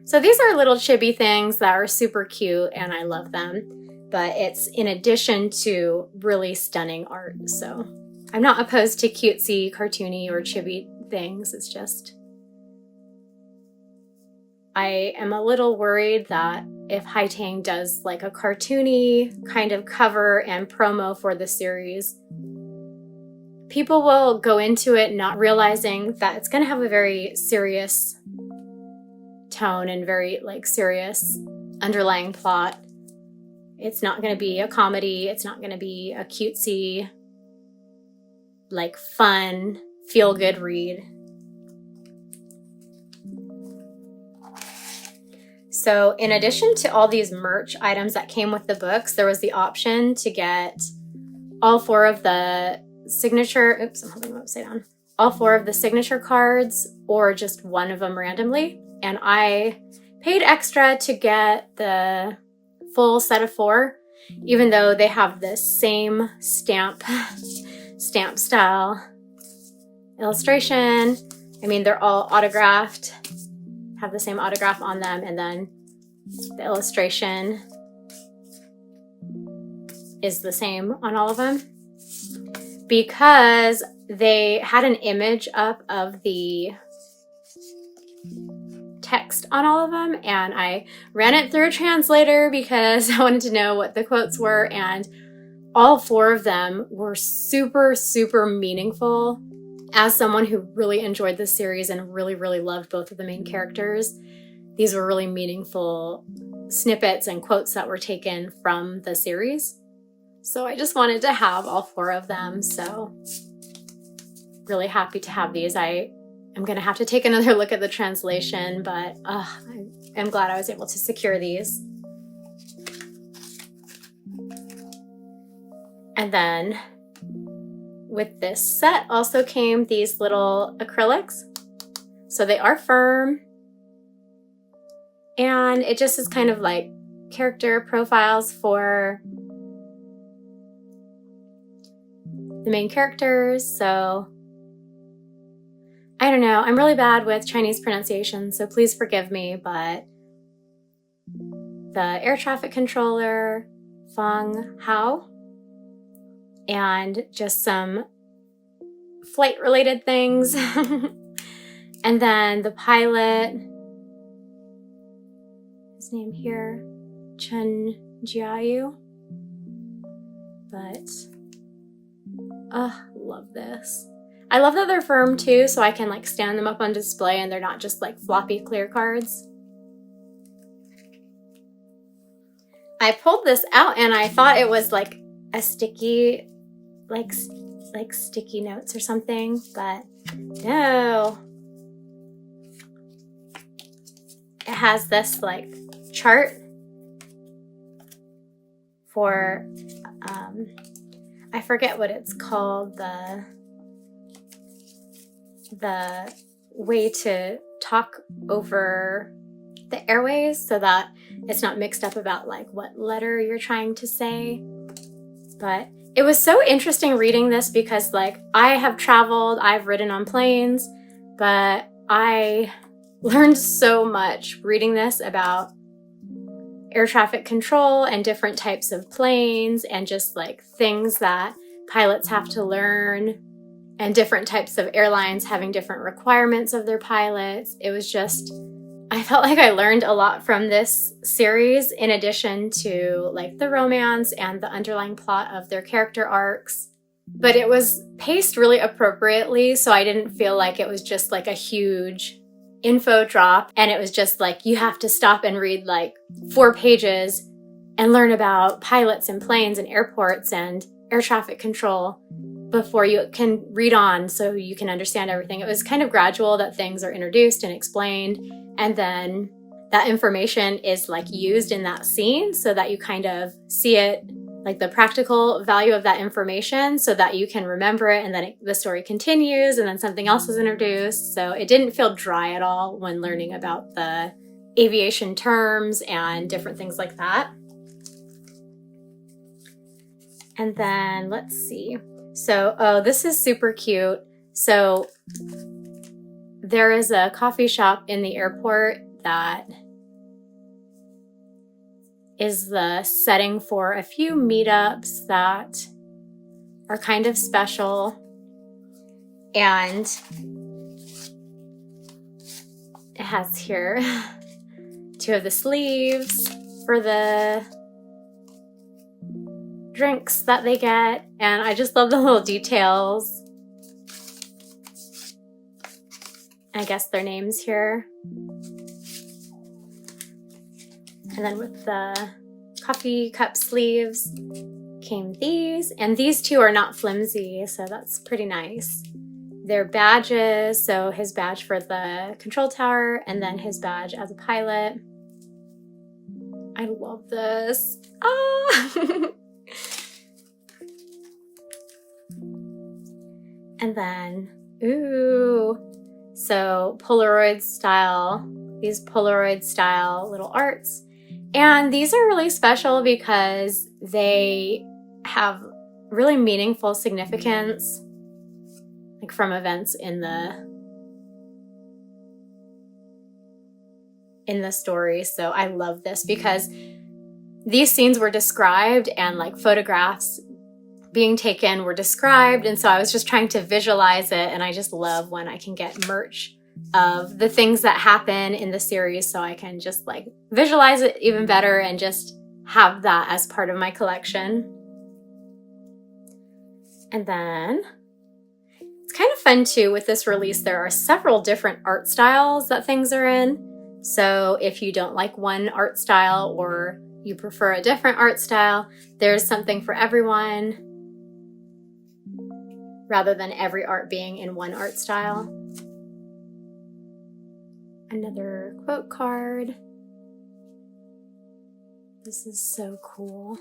So these are little chibi things that are super cute and I love them, but it's in addition to really stunning art. So I'm not opposed to cutesy, cartoony, or chibi things. It's just, I am a little worried that if Haitang does like a cartoony kind of cover and promo for the series, people will go into it not realizing that it's going to have a very serious tone and very like serious underlying plot. It's not going to be a comedy. It's not going to be a cutesy, like fun, feel-good read. So in addition to all these merch items that came with the books, there was the option to get all four of the signature, oops, I'm holding them upside down, all four of the signature cards or just one of them randomly. And I paid extra to get the full set of 4, even though they have the same stamp style illustration. I mean, they're all autographed, have the same autograph on them, and then the illustration is the same on all of them, because they had an image up of the text on all of them, and I ran it through a translator because I wanted to know what the quotes were, and all 4 of them were super meaningful. As someone who really enjoyed this series and really loved both of the main characters, these were really meaningful snippets and quotes that were taken from the series. So I just wanted to have all 4 of them. So really happy to have these. I am going to have to take another look at the translation, but I'm glad I was able to secure these. And then with this set also came these little acrylics. So they are firm, and it just is kind of like character profiles for the main characters. So I don't know, I'm really bad with Chinese pronunciation, so please forgive me, but the air traffic controller, Feng Hao, and just some flight related things. And then the pilot, his name here, Chen Jiayu. But, love this. I love that they're firm too, so I can like stand them up on display and they're not just like floppy clear cards. I pulled this out and I thought it was like a sticky, like sticky notes or something, but no. It has this like chart for, I forget what it's called, the way to talk over the airways so that it's not mixed up about like what letter you're trying to say. But it was so interesting reading this because like I have traveled, I've ridden on planes, but I learned so much reading this about air traffic control and different types of planes and just like things that pilots have to learn and different types of airlines having different requirements of their pilots. It was just, I felt like I learned a lot from this series in addition to like the romance and the underlying plot of their character arcs. But it was paced really appropriately, so I didn't feel like it was just like a huge info drop and it was just like you have to stop and read like 4 pages and learn about pilots and planes and airports and air traffic control before you can read on so you can understand everything. It was kind of gradual that things are introduced and explained, and then that information is like used in that scene so that you kind of see it, like the practical value of that information so that you can remember it, and then the story continues and then something else is introduced. So it didn't feel dry at all when learning about the aviation terms and different things like that. And then let's see. So, this is super cute. So there is a coffee shop in the airport that is the setting for a few meetups that are kind of special. And it has here 2 of the sleeves for the drinks that they get, and I just love the little details. I guess their names here. And then with the coffee cup sleeves came these, and these 2 are not flimsy, so that's pretty nice. They're badges, so his badge for the control tower and then his badge as a pilot. I love this. Ah! And then, ooh, so Polaroid style, these Polaroid style little arts. And these are really special because they have really meaningful significance, like from events in the story. So I love this because these scenes were described and like photographs being taken were described, and so I was just trying to visualize it, and I just love when I can get merch of the things that happen in the series so I can just like visualize it even better and just have that as part of my collection. And then it's kind of fun too with this release, there are several different art styles that things are in. So if you don't like one art style or you prefer a different art style, there's something for everyone rather than every art being in one art style. Another quote card. This is so cool.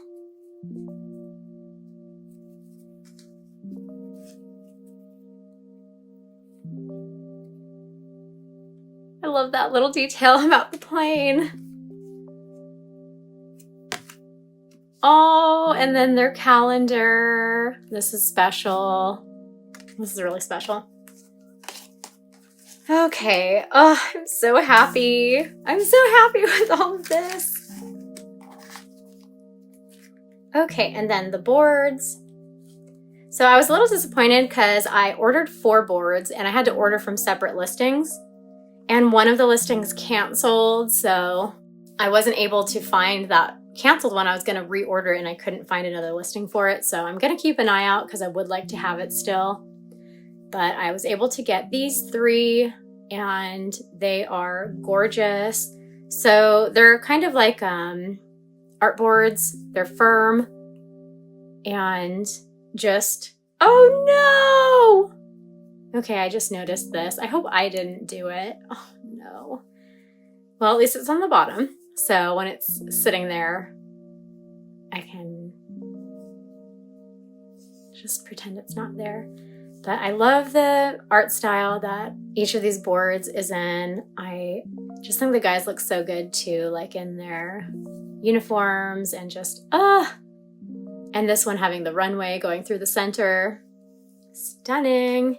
I love that little detail about the plane. Oh, and then their calendar. This is special. This is really special. Okay. Oh, I'm so happy. I'm so happy with all of this. Okay, and then the boards. So I was a little disappointed because I ordered 4 boards and I had to order from separate listings. And one of the listings canceled, so I wasn't able to find that canceled one. I was going to reorder it and I couldn't find another listing for it. So I'm going to keep an eye out because I would like to have it still. But I was able to get these 3 and they are gorgeous. So they're kind of like art boards. They're firm and just, oh no! Okay, I just noticed this. I hope I didn't do it. Oh no. Well, at least it's on the bottom. So when it's sitting there, I can just pretend it's not there. But I love the art style that each of these boards is in. I just think the guys look so good too, like in their uniforms and just, and this one having the runway going through the center. Stunning.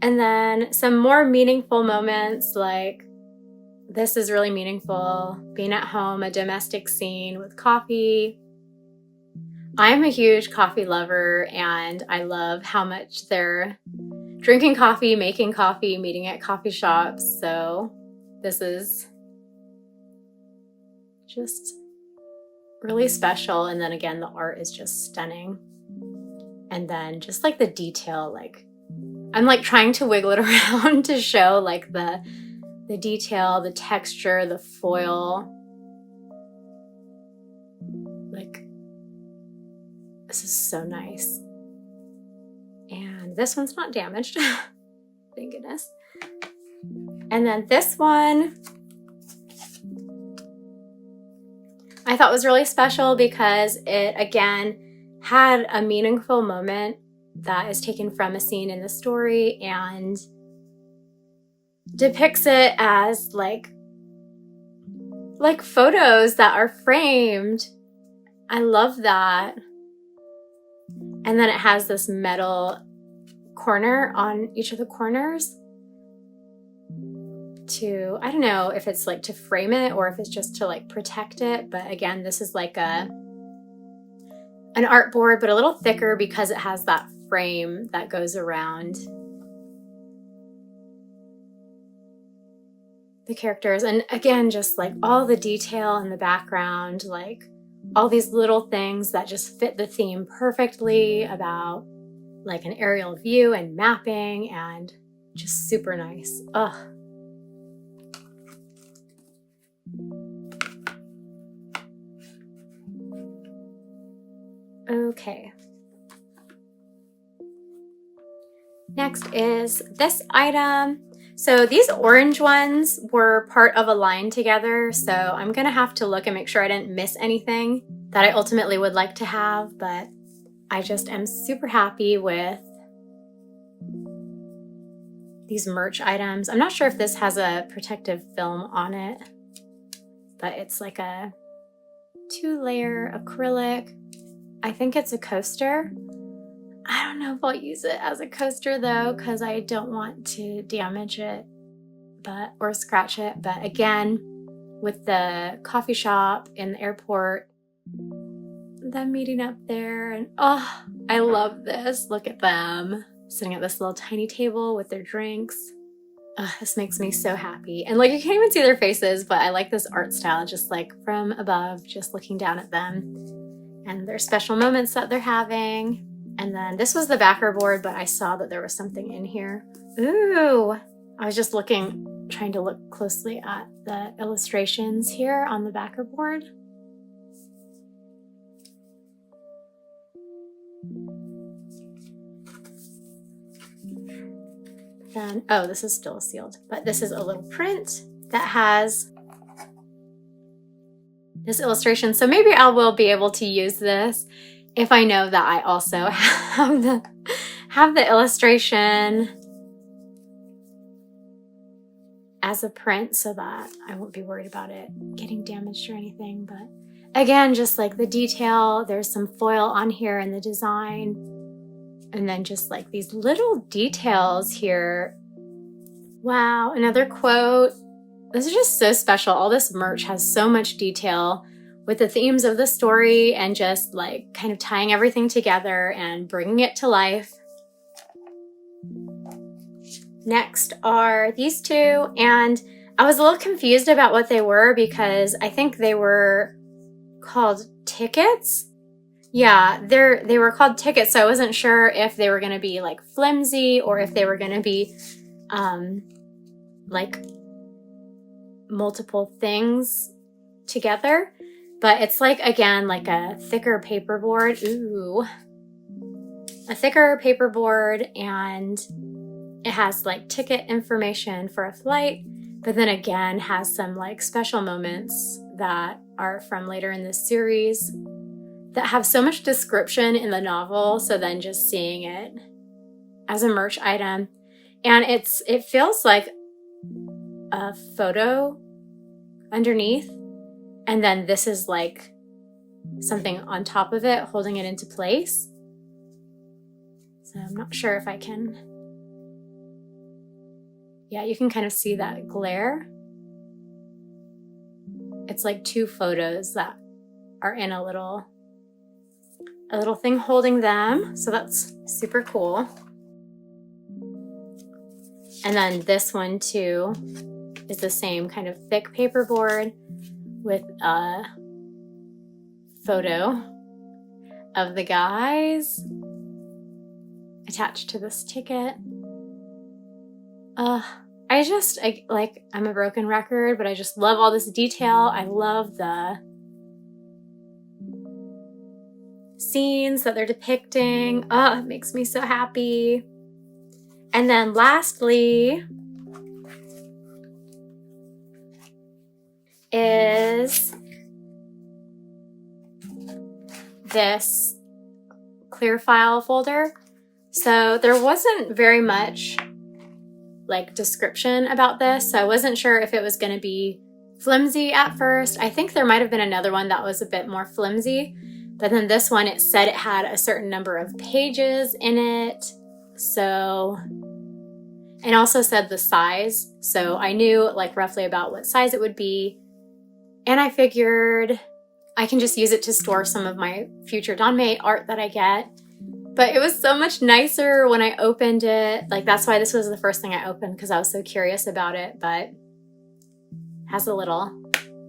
And then some more meaningful moments, like this is really meaningful. Being at home, a domestic scene with coffee. I'm a huge coffee lover and I love how much they're drinking coffee, making coffee, meeting at coffee shops. So this is just really special. And then again, the art is just stunning. And then just like the detail, like I'm like trying to wiggle it around to show like the detail, the texture, the foil. Like, this is so nice. And this one's not damaged. Thank goodness. And then this one I thought was really special because it, again, had a meaningful moment that is taken from a scene in the story and depicts it as like photos that are framed. I love that. And then it has this metal corner on each of the corners to, I don't know if it's like to frame it or if it's just to like protect it. But again, this is like an art board, but a little thicker because it has that frame that goes around the characters. And again, just like all the detail in the background, like all these little things that just fit the theme perfectly about like an aerial view and mapping and just super nice. Ugh. Okay. Next is this item. So these orange ones were part of a line together, so I'm gonna have to look and make sure I didn't miss anything that I ultimately would like to have, but I just am super happy with these merch items. I'm not sure if this has a protective film on it, but it's like a 2-layer acrylic. I think it's a coaster. I don't know if I'll use it as a coaster though, because I don't want to damage it or scratch it. But again, with the coffee shop in the airport, them meeting up there, and oh, I love this. Look at them sitting at this little tiny table with their drinks. This makes me so happy. And like, you can't even see their faces, but I like this art style, just like from above, just looking down at them and their special moments that they're having. And then this was the backer board, but I saw that there was something in here. Ooh, I was just looking, trying to look closely at the illustrations here on the backer board. Then, oh, this is still sealed, but this is a little print that has this illustration. So maybe I will be able to use this if I know that I also have the illustration as a print, so that I won't be worried about it getting damaged or anything. But again, just like the detail, there's some foil on here in the design, and then just like these little details here. Wow, another quote. This is just so special. All this merch has so much detail with the themes of the story and just like kind of tying everything together and bringing it to life. Next are these two, and I was a little confused about what they were because I think they were called tickets. Yeah, they were called tickets, so I wasn't sure if they were going to be like flimsy or if they were going to be like multiple things together. But it's like, again, like a thicker paperboard. Ooh. A thicker paperboard, and it has like ticket information for a flight, but then again has some like special moments that are from later in this series that have so much description in the novel. So then just seeing it as a merch item, and it feels like a photo underneath, and then this is like something on top of it holding it into place. So I'm not sure if I can. Yeah, you can kind of see that glare. It's like two photos that are in a little thing holding them. So that's super cool. And then this one too is the same kind of thick paperboard with a photo of the guys attached to this ticket. I'm a broken record, but I just love all this detail. I love the scenes that they're depicting. Oh, it makes me so happy. And then lastly is this clear file folder. So there wasn't very much like description about this, so I wasn't sure if it was going to be flimsy at first. I think there might have been another one that was a bit more flimsy, but then this one, it said it had a certain number of pages in it. So, and also said the size, so I knew like roughly about what size it would be, and I figured I can just use it to store some of my future danmei art that I get. But it was so much nicer when I opened it. Like, that's why this was the first thing I opened, because I was so curious about it. But it has a little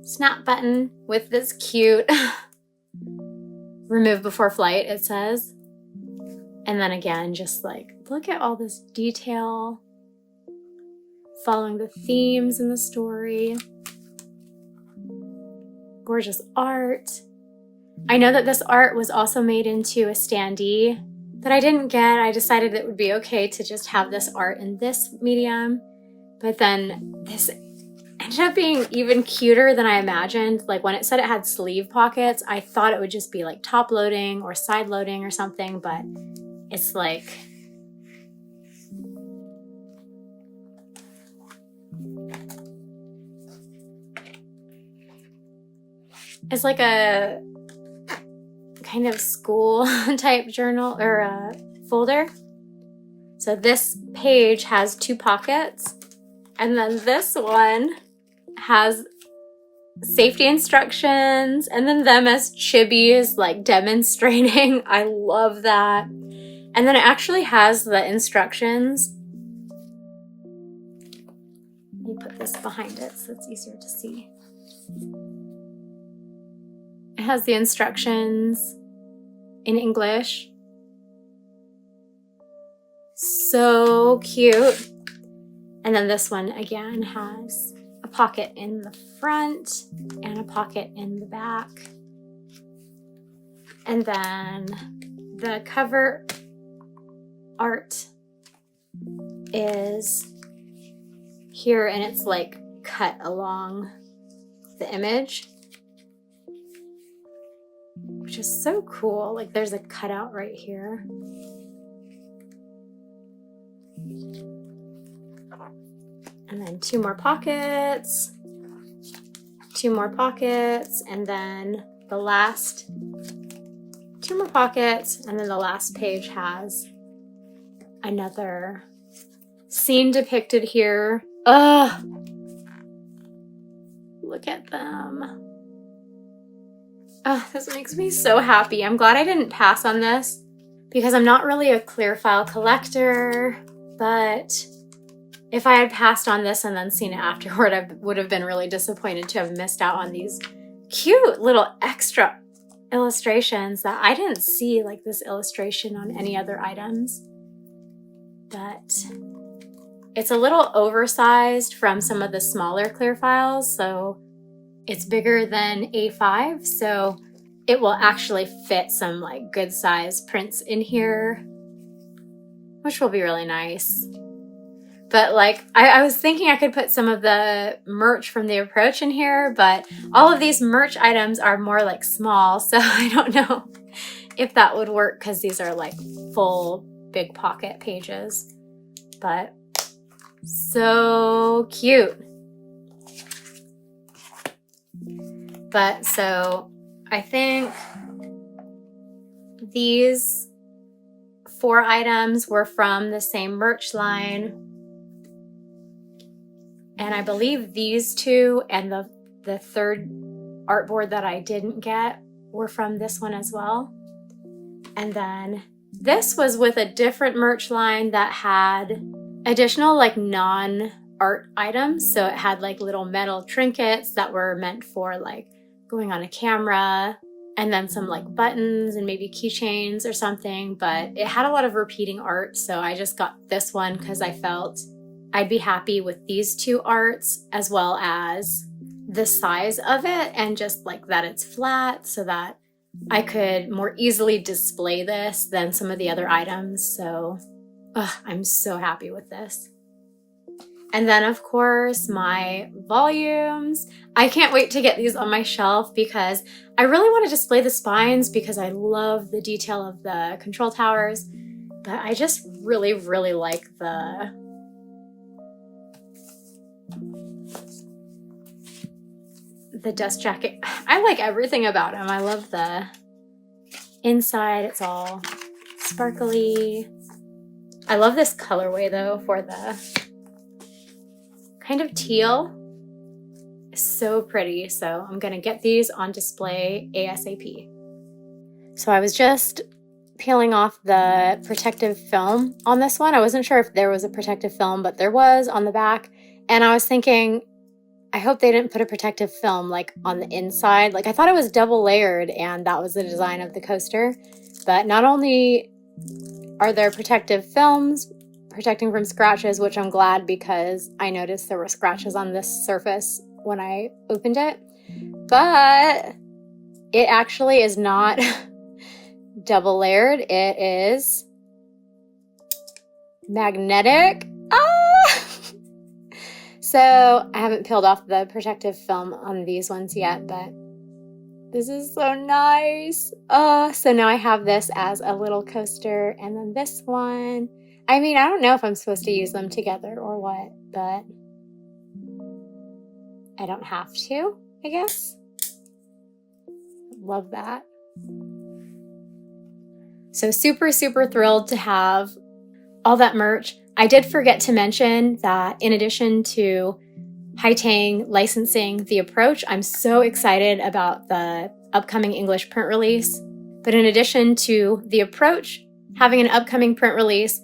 snap button with this cute remove before flight, it says. And then again, just like, look at all this detail, following the themes in the story. Gorgeous art. I know that this art was also made into a standee that I didn't get. I decided it would be okay to just have this art in this medium, but then this ended up being even cuter than I imagined. Like, when it said it had sleeve pockets, I thought it would just be like top loading or side loading or something, but it's like a kind of school type journal or folder. So this page has two pockets, and then this one has safety instructions, and then them as chibis like demonstrating. I love that. And then it actually has the instructions. Let me put this behind it so it's easier to see. It has the instructions in English. So cute. And then this one again has a pocket in the front and a pocket in the back. And then the cover art is here, and it's like cut along the image, which is so cool. Like there's a cutout right here. And then two more pockets, and then the last two more pockets, and then the last page has another scene depicted here. Ugh! Look at them. Oh, this makes me so happy. I'm glad I didn't pass on this because I'm not really a clear file collector, but if I had passed on this and then seen it afterward, I would have been really disappointed to have missed out on these cute little extra illustrations that I didn't see like this illustration on any other items. But it's a little oversized from some of the smaller clear files, so it's bigger than A5, so it will actually fit some like good size prints in here, which will be really nice. But like, I was thinking I could put some of the merch from the approach in here, but all of these merch items are more like small, so I don't know if that would work because these are like full big pocket pages. But so cute. But so I think these 4 items were from the same merch line. And I believe these 2 and the third artboard that I didn't get were from this one as well. And then this was with a different merch line that had additional like non-art items. So it had like little metal trinkets that were meant for like going on a camera, and then some like buttons and maybe keychains or something. But it had a lot of repeating art. So I just got this one because I felt I'd be happy with these 2 arts as well as the size of it and just like that it's flat so that I could more easily display this than some of the other items. So I'm so happy with this. And then of course my volumes. I can't wait to get these on my shelf because I really want to display the spines because I love the detail of the control towers, but I just really, really like the dust jacket. I like everything about him. I love the inside. It's all sparkly. I love this colorway though for the kind of teal. It's so pretty. So I'm gonna get these on display ASAP. So I was just peeling off the protective film on this one. I wasn't sure if there was a protective film, but there was on the back. And I was thinking, I hope they didn't put a protective film like on the inside. Like I thought it was double layered and that was the design of the coaster. But not only are there protective films protecting from scratches, which I'm glad because I noticed there were scratches on this surface when I opened it, but it actually is not double layered. It is magnetic. So I haven't peeled off the protective film on these ones yet, but this is so nice. So now I have this as a little coaster, and then this one. I mean, I don't know if I'm supposed to use them together or what, but I don't have to, I guess. Love that. So super, super thrilled to have all that merch. I did forget to mention that in addition to Haitang licensing the approach, I'm so excited about the upcoming English print release. But in addition to the approach having an upcoming print release,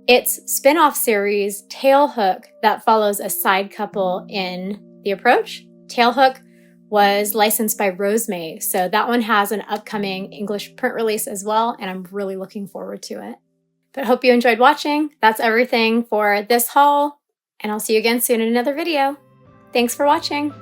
its spin-off series, Tailhook, that follows a side couple in the approach. Tailhook was licensed by Rosemay, so that one has an upcoming English print release as well, and I'm really looking forward to it. But hope you enjoyed watching. That's everything for this haul. and I'll see you again soon in another video. Thanks for watching!